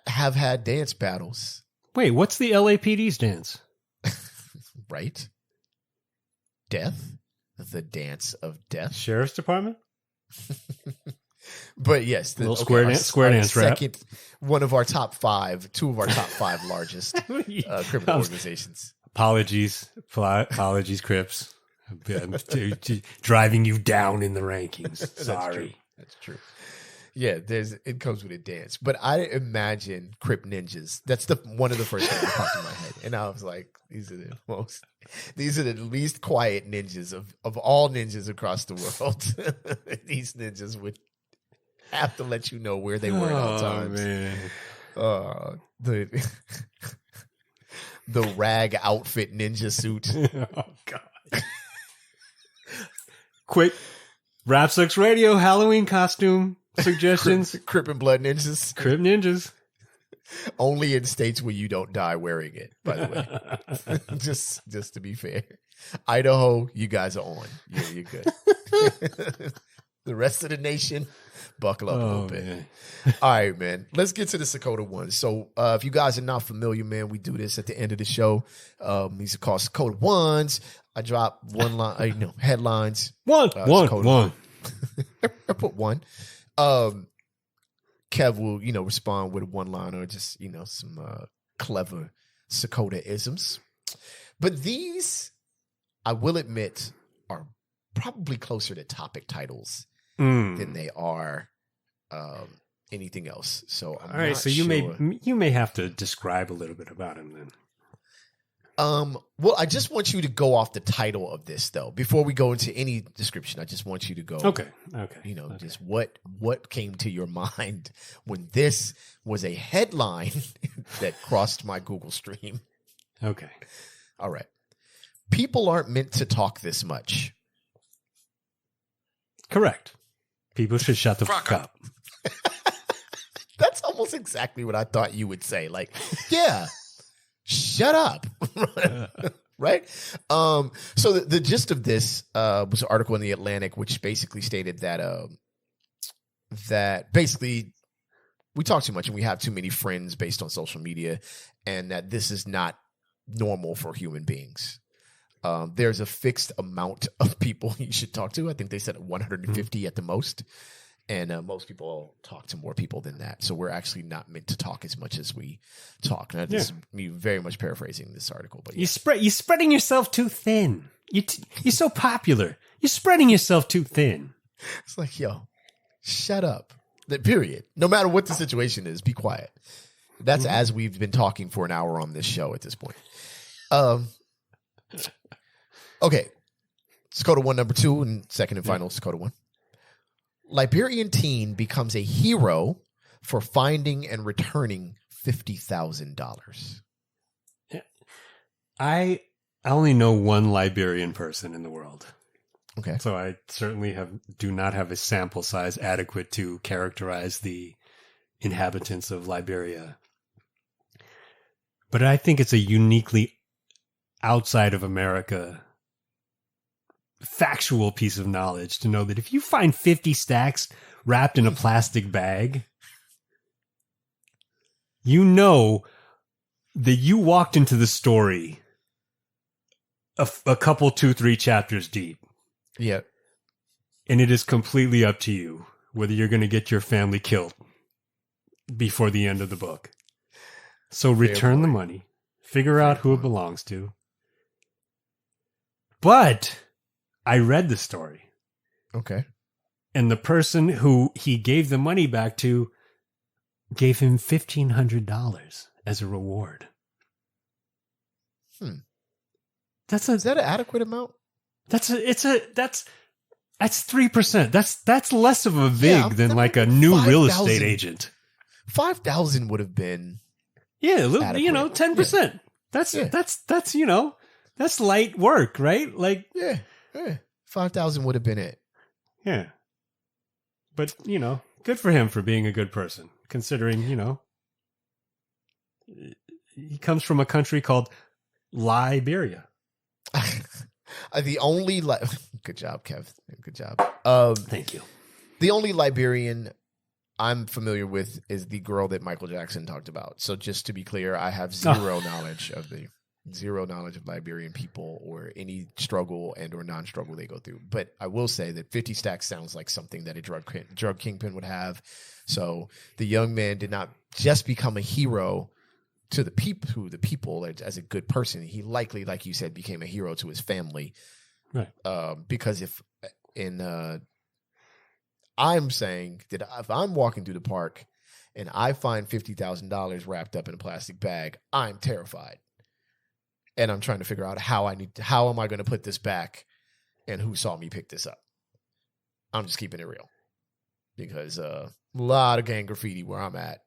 have had dance battles. Wait, what's the LAPD's dance? Right? Death? The dance of death? Sheriff's Department? But yes. Square dance rap. Two of our top five largest criminal organizations. Apologies, Crips. Driving you down in the rankings. Sorry. That's true. Yeah, it comes with a dance. But I imagine Crip ninjas. That's one of the first things that popped in my head. And I was like, these are the least quiet ninjas of all ninjas across the world. These ninjas would have to let you know where they were at all times. Man. The rag outfit ninja suit. Oh God. Quick, Rap Sucks Radio Halloween costume suggestions. Crip and Blood ninjas. Crip ninjas. Only in states where you don't die wearing it, by the way. just to be fair. Idaho, you guys are on. You're good. The rest of the nation, buckle up a little bit. Man. All right, man. Let's get to the Sakoda ones. So if you guys are not familiar, man, we do this at the end of the show. These are called Sakoda ones. I drop one line, headlines. One. I put one. Kev will, respond with a one line or just, some clever Sakoda isms. But these, I will admit, are probably closer to topic titles than they are anything else. So I'm all right. So you may have to describe a little bit about him then. Well, I just want you to go off the title of this though. Before we go into any description, I just want you to go. Okay. Just what came to your mind when this was a headline that crossed my Google stream. Okay. All right. People aren't meant to talk this much. Correct. People should shut the fuck up. That's almost exactly what I thought you would say. Like, yeah. Shut up. Right? So the gist of this was an article in The Atlantic, which basically stated that basically we talk too much and we have too many friends based on social media, and that this is not normal for human beings. There's a fixed amount of people you should talk to. I think they said 150 at the most. And most people talk to more people than that. So we're actually not meant to talk as much as we talk. Now, this is me very much paraphrasing this article. But yeah. You're spreading yourself too thin. You're so popular. You're spreading yourself too thin. It's like, yo, shut up. Period. No matter what the situation is, be quiet. That's as we've been talking for an hour on this show at this point. Okay. Sakoda 1, number 2, and second and final Sakoda 1. Liberian teen becomes a hero for finding and returning $50,000. I I only know one Liberian person in the world. Okay. So I certainly do not have a sample size adequate to characterize the inhabitants of Liberia. But I think it's a uniquely outside of America factual piece of knowledge to know that if you find 50 stacks wrapped in a plastic bag, you know that you walked into the story a couple, 2-3 chapters deep. Yeah. And it is completely up to you whether you're going to get your family killed before the end of the book. So return the money, figure out who it belongs to. But I read the story. Okay. And the person who he gave the money back to gave him $1,500 as a reward. Is that an adequate amount? That's 3%. That's less of a vig than like a new 5, real estate agent. 5,000 would have been. Yeah, adequate. 10%. Yeah. That's light work, right? Like, Yeah. 5,000 would have been it. yeah. But, good for him for being a good person, considering, he comes from a country called Liberia. The only good job, Kev. Good job. Thank you. The only Liberian I'm familiar with is the girl that Michael Jackson talked about. So just to be clear, I have zero knowledge of Liberian people or any struggle and or non-struggle they go through. But I will say that 50 stacks sounds like something that a drug kingpin would have. So the young man did not just become a hero to the people as a good person. He likely, like you said, became a hero to his family. Right. Because I'm saying that if I'm walking through the park and I find $50,000 wrapped up in a plastic bag, I'm terrified. And I'm trying to figure out how am I going to put this back and who saw me pick this up. I'm just keeping it real because a lot of gang graffiti where I'm at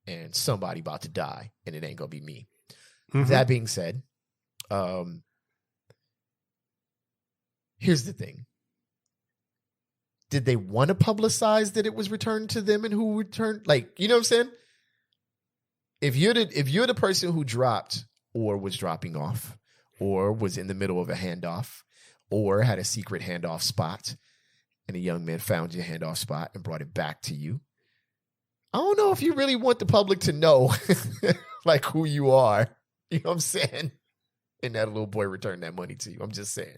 and somebody about to die and it ain't going to be me. Mm-hmm. That being said, here's the thing. Did they want to publicize that it was returned to them and who returned? Like, you know what I'm saying? If you're the person who dropped or was dropping off or was in the middle of a handoff or had a secret handoff spot and a young man found your handoff spot and brought it back to you, I don't know if you really want the public to know like who you are. You know what I'm saying? And that little boy returned that money to you. I'm just saying.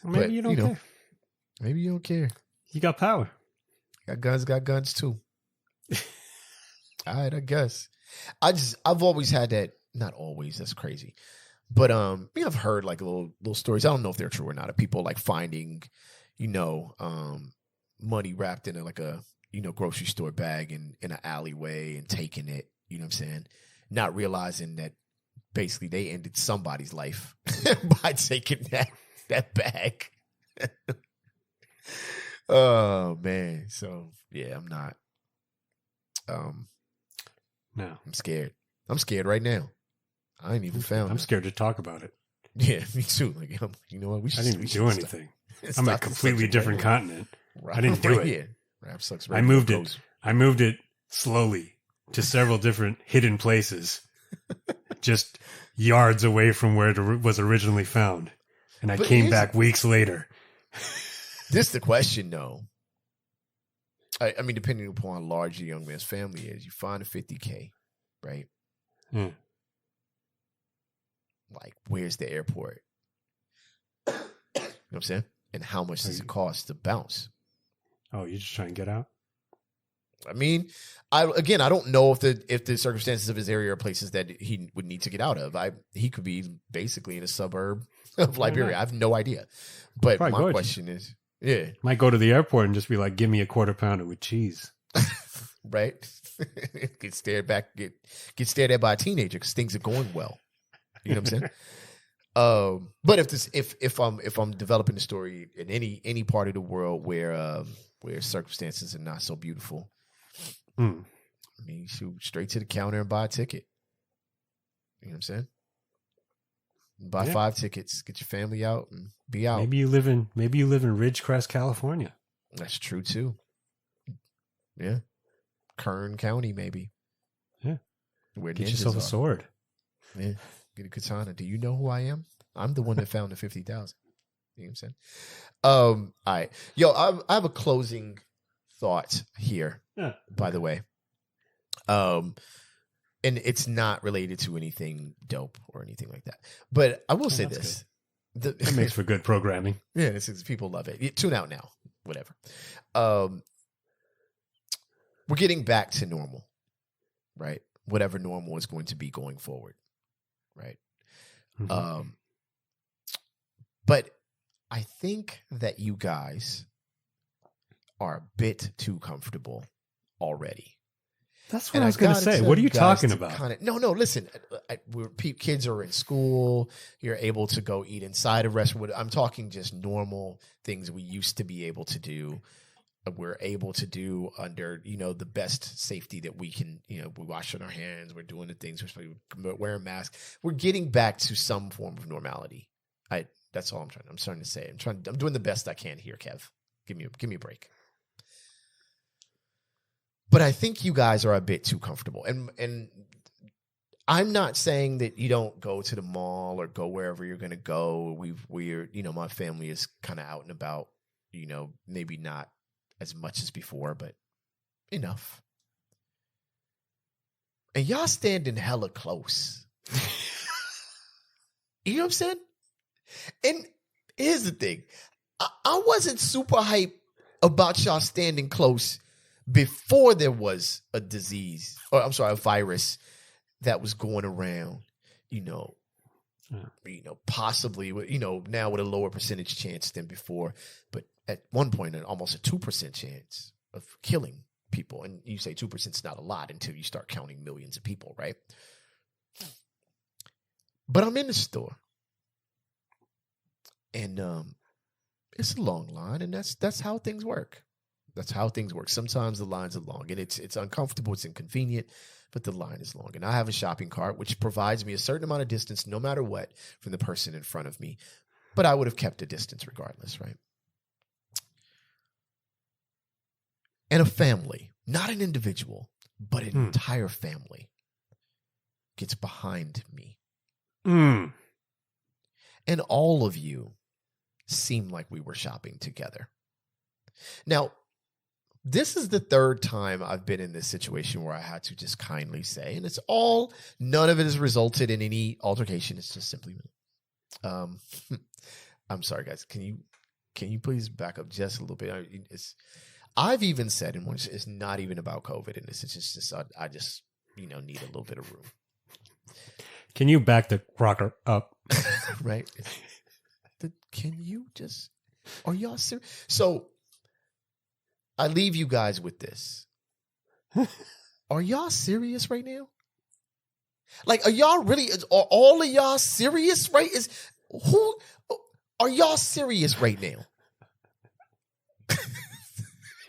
Maybe you don't care. Maybe you don't care. You got power. Got guns too. All right, I guess. I've always had that. Not always. That's crazy. But I've heard like little stories. I don't know if they're true or not. Of people like finding, money wrapped in a grocery store bag in an alleyway and taking it. You know what I'm saying? Not realizing that basically they ended somebody's life by taking that bag. Oh man. So yeah, I'm not. No. I'm scared. I'm scared right now. I ain't even found. I'm scared to talk about it. Yeah, me too. Like, you know what? I didn't even do anything. I'm a completely different continent. I didn't do it. Yeah. Rap sucks. I moved it slowly to several different hidden places, just yards away from where it was originally found. And I came back weeks later. This is the question, though. I mean, depending upon how large your young man's family is, you find a $50K, right? Hmm. Like, where's the airport? You know what I'm saying? And how much does it cost to bounce? Oh, you're just trying to get out? I mean, I don't know if the circumstances of his area are places that he would need to get out of. He could be basically in a suburb of Liberia. I have no idea. But my question is, yeah, might go to the airport and just be like, "Give me a quarter pounder with cheese." Right? Get stared at by a teenager because things are going well. You know what I'm saying? But if I'm developing a story in any part of the world where circumstances are not so beautiful, I mean, shoot straight to the counter and buy a ticket. You know what I'm saying? Buy 5 tickets, get your family out, and be out. Maybe you live in Ridgecrest, California. That's true too. Yeah, Kern County, maybe. Yeah, where get ninjas yourself are. a sword. Yeah, get a katana. Do you know who I am? I'm the one that found the 50,000. You know what I'm saying? All right, yo, I have a closing thought here. Yeah. By the way, and it's not related to anything dope or anything like that. But I will say this. It makes for good programming. Yeah, people love it. Tune out now. Whatever. We're getting back to normal, right? Whatever normal is going to be going forward, right? Mm-hmm. But I think that you guys are a bit too comfortable already. That's what I was going to say. What are you talking about? No, listen. Kids are in school. You're able to go eat inside a restaurant. I'm talking just normal things we used to be able to do. We're able to do under, the best safety that we can. We're washing our hands. We're doing the things. We're wearing masks. We're getting back to some form of normality. That's all I'm trying. I'm starting to say. I'm doing the best I can here, Kev. Give me a break. But I think you guys are a bit too comfortable. And I'm not saying that you don't go to the mall or go wherever you're going to go. We're my family is kind of out and about, maybe not as much as before, but enough. And y'all standing hella close. You know what I'm saying? And here's the thing. I wasn't super hype about y'all standing close before there was a disease, or I'm sorry, a virus that was going around, possibly, now with a lower percentage chance than before, but at one point, almost a 2% chance of killing people. And you say 2% is not a lot until you start counting millions of people, right? But I'm in the store, and it's a long line, and that's how things work. That's how things work. Sometimes the lines are long, and it's uncomfortable, it's inconvenient, but the line is long. And I have a shopping cart, which provides me a certain amount of distance, no matter what, from the person in front of me. But I would have kept a distance regardless, right? And a family, not an individual, but an entire family gets behind me. And all of you seemed like we were shopping together. Now, this is the third time I've been in this situation where I had to just kindly say, and none of it has resulted in any altercation. It's just simply, I'm sorry, guys. Can you please back up just a little bit? I've even said, and it's not even about COVID in this. It's just I just need a little bit of room. Can you back the rocker up? Right? Can you just? Are y'all serious? So I leave you guys with this. Are y'all serious right now? Like, are y'all really? Are all of y'all serious? Right? Are y'all serious right now?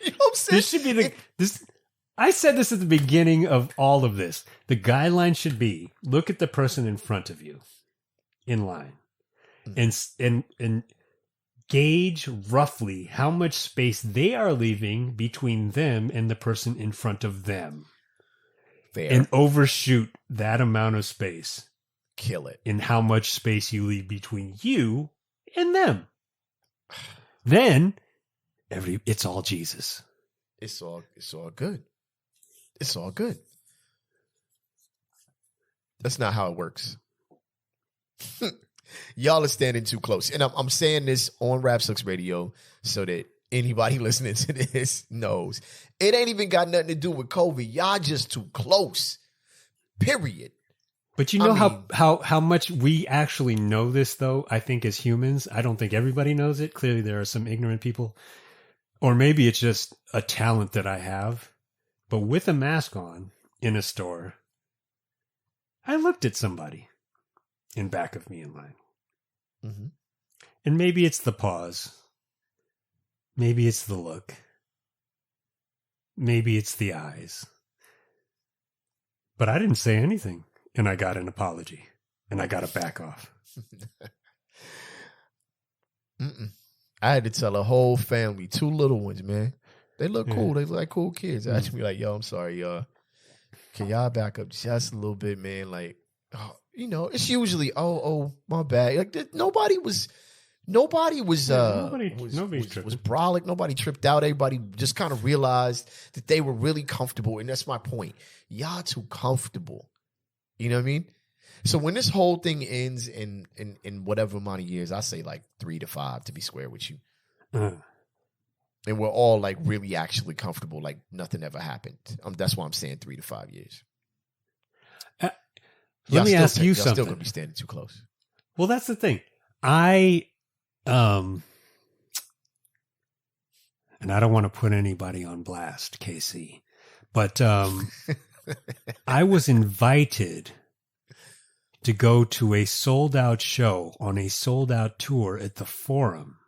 You know what I'm saying? This should be this. I said this at the beginning of all of this. The guideline should be: look at the person in front of you, in line, and gauge roughly how much space they are leaving between them and the person in front of them. Fair. And overshoot that amount of space. Kill it. In how much space you leave between you and them. Then it's all Jesus. It's all good. It's all good. That's not how it works. Y'all are standing too close. And I'm saying this on Rap Sucks Radio so that anybody listening to this knows. It ain't even got nothing to do with COVID. Y'all just too close. Period. But you know how much we actually know this, though, I think, as humans? I don't think everybody knows it. Clearly, there are some ignorant people. Or maybe it's just a talent that I have. But with a mask on in a store, I looked at somebody in back of me in line. Mm-hmm. And maybe it's the pause. Maybe it's the look. Maybe it's the eyes. But I didn't say anything. And I got an apology. And I got a back off. Mm-mm. I had to tell a whole family, 2 little ones, man. They look cool. They look like cool kids. I had to be like, yo, I'm sorry, can y'all back up just a little bit, man? Like, oh, it's usually, my bad. Like, nobody was brolic. Nobody tripped out. Everybody just kind of realized that they were really comfortable. And that's my point. Y'all too comfortable. You know what I mean? So when this whole thing ends in whatever amount of years, I say like 3 to 5 to be square with you. And we're all like really actually comfortable. Like nothing ever happened. That's why I'm saying 3 to 5 years. Let me ask you y'all something. Still gonna be standing too close. Well, that's the thing. And I don't want to put anybody on blast, KC, but I was invited to go to a sold out show on a sold out tour at the Forum,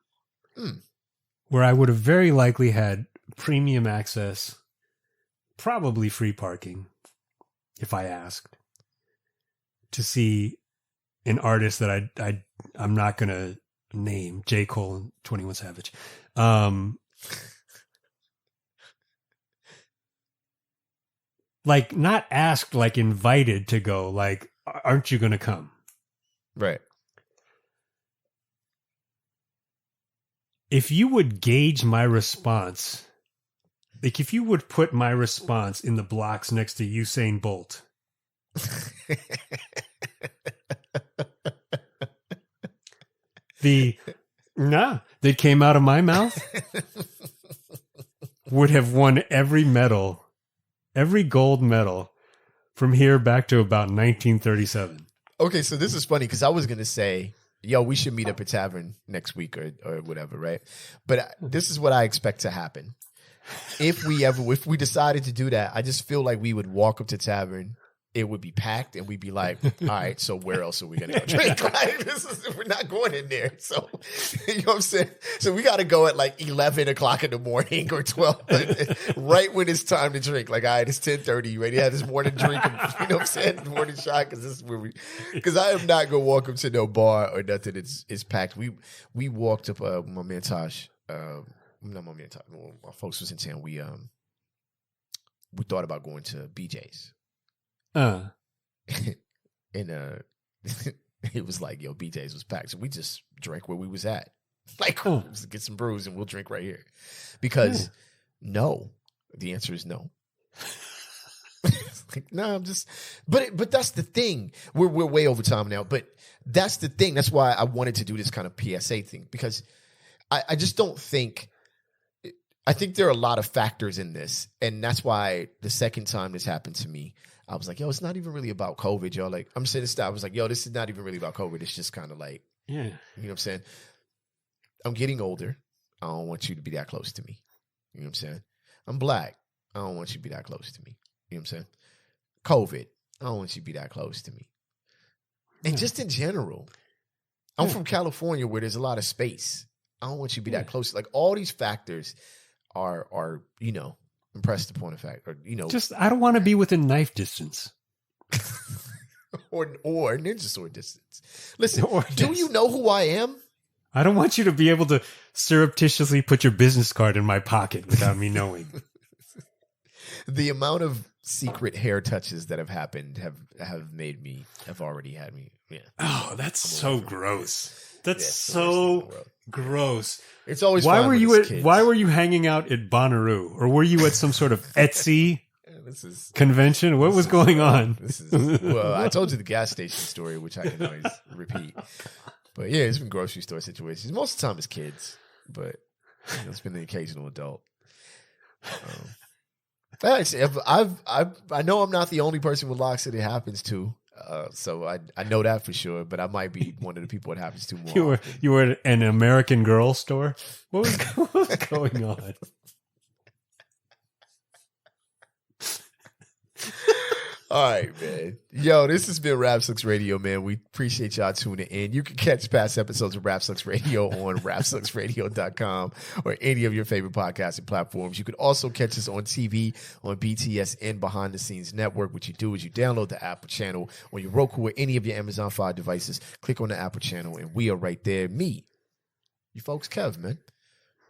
where I would have very likely had premium access, probably free parking, if I asked, to see an artist that I'm not going to name, J. Cole and 21 Savage. Like not asked, like invited to go, like, aren't you going to come? Right. If you would gauge my response, like if you would put my response in the blocks next to Usain Bolt, that came out of my mouth would have won every medal, every gold medal from here back to about 1937. Okay, so this is funny because I was going to say, yo, we should meet up at Tavern next week or whatever, right? But this is what I expect to happen. If we decided to do that, I just feel like we would walk up to Tavern, it would be packed, and we'd be like, all right, so where else are we going to go drink? Like, we're not going in there. So, you know what I'm saying? So we got to go at like 11 o'clock in the morning or 12, right when it's time to drink. Like, all right, it's 10:30. You ready to have this morning drink? You know what I'm saying? Morning shot, because I am not going to walk up to no bar or nothing. It's packed. We walked up, my man Tosh, not my man Tosh, my folks was in town. We thought about going to BJ's. And it was like, yo, BJ's was packed. So we just drank where we was at. Like, let's get some brews and we'll drink right here. Because no, the answer is no. Like, no, I'm just, but that's the thing. We're way over time now, but that's the thing. That's why I wanted to do this kind of PSA thing, because I just don't think, I think there are a lot of factors in this. And that's why the second time this happened to me, I was like, yo, it's not even really about COVID, yo. Like, I'm saying this, I was like, yo, this is not even really about COVID. It's just kind of like, you know what I'm saying? I'm getting older. I don't want you to be that close to me. You know what I'm saying? I'm black. I don't want you to be that close to me. You know what I'm saying? COVID. I don't want you to be that close to me. And just in general, I'm from California where there's a lot of space. I don't want you to be that close. Like, all these factors are, you know, impressed upon the fact, or, you know, just, I don't want to be within knife distance. or ninja sword distance. Listen, do you know who I am? I don't want you to be able to surreptitiously put your business card in my pocket without me knowing. The amount of secret hair touches that have happened have already had me. Yeah. Oh, that's so gross. That's so gross. It's always why were you hanging out at Bonnaroo, or were you at some sort of Etsy convention? What was going on? Well, I told you the gas station story, which I can always repeat. But yeah, it's been grocery store situations. Most of the time it's kids, but you know, it's been the occasional adult. I know I'm not the only person with locks that it happens to. So I know that for sure, but I might be one of the people it happens to more. You were at an American Girl store? What was going on? All right, man. Yo, this has been Rap Sucks Radio, man. We appreciate y'all tuning in. You can catch past episodes of Rap Sucks Radio on rapsucksradio.com or any of your favorite podcasting platforms. You can also catch us on TV on BTS and Behind the Scenes Network. What you do is you download the Apple channel on your Roku or any of your Amazon Fire devices. Click on the Apple channel, and we are right there. Me, you folks, Kev, man.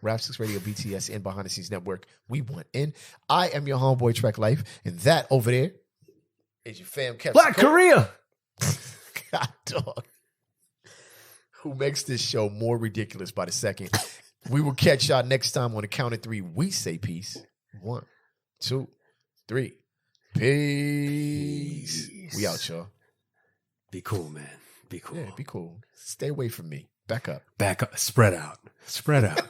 Rap Sucks Radio, BTS, and Behind the Scenes Network. We want in. I am your homeboy, Trek Life, and that over there is your fam, Kev. Black Korea. God, dog. Who makes this show more ridiculous by the second. We will catch y'all next time on the count of three. We say peace. 1, 2, 3. Peace. We out, y'all. Be cool, man. Be cool. Yeah, be cool. Stay away from me. Back up. Back up. Spread out. Spread out.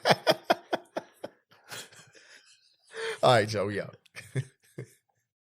All right, y'all. We out.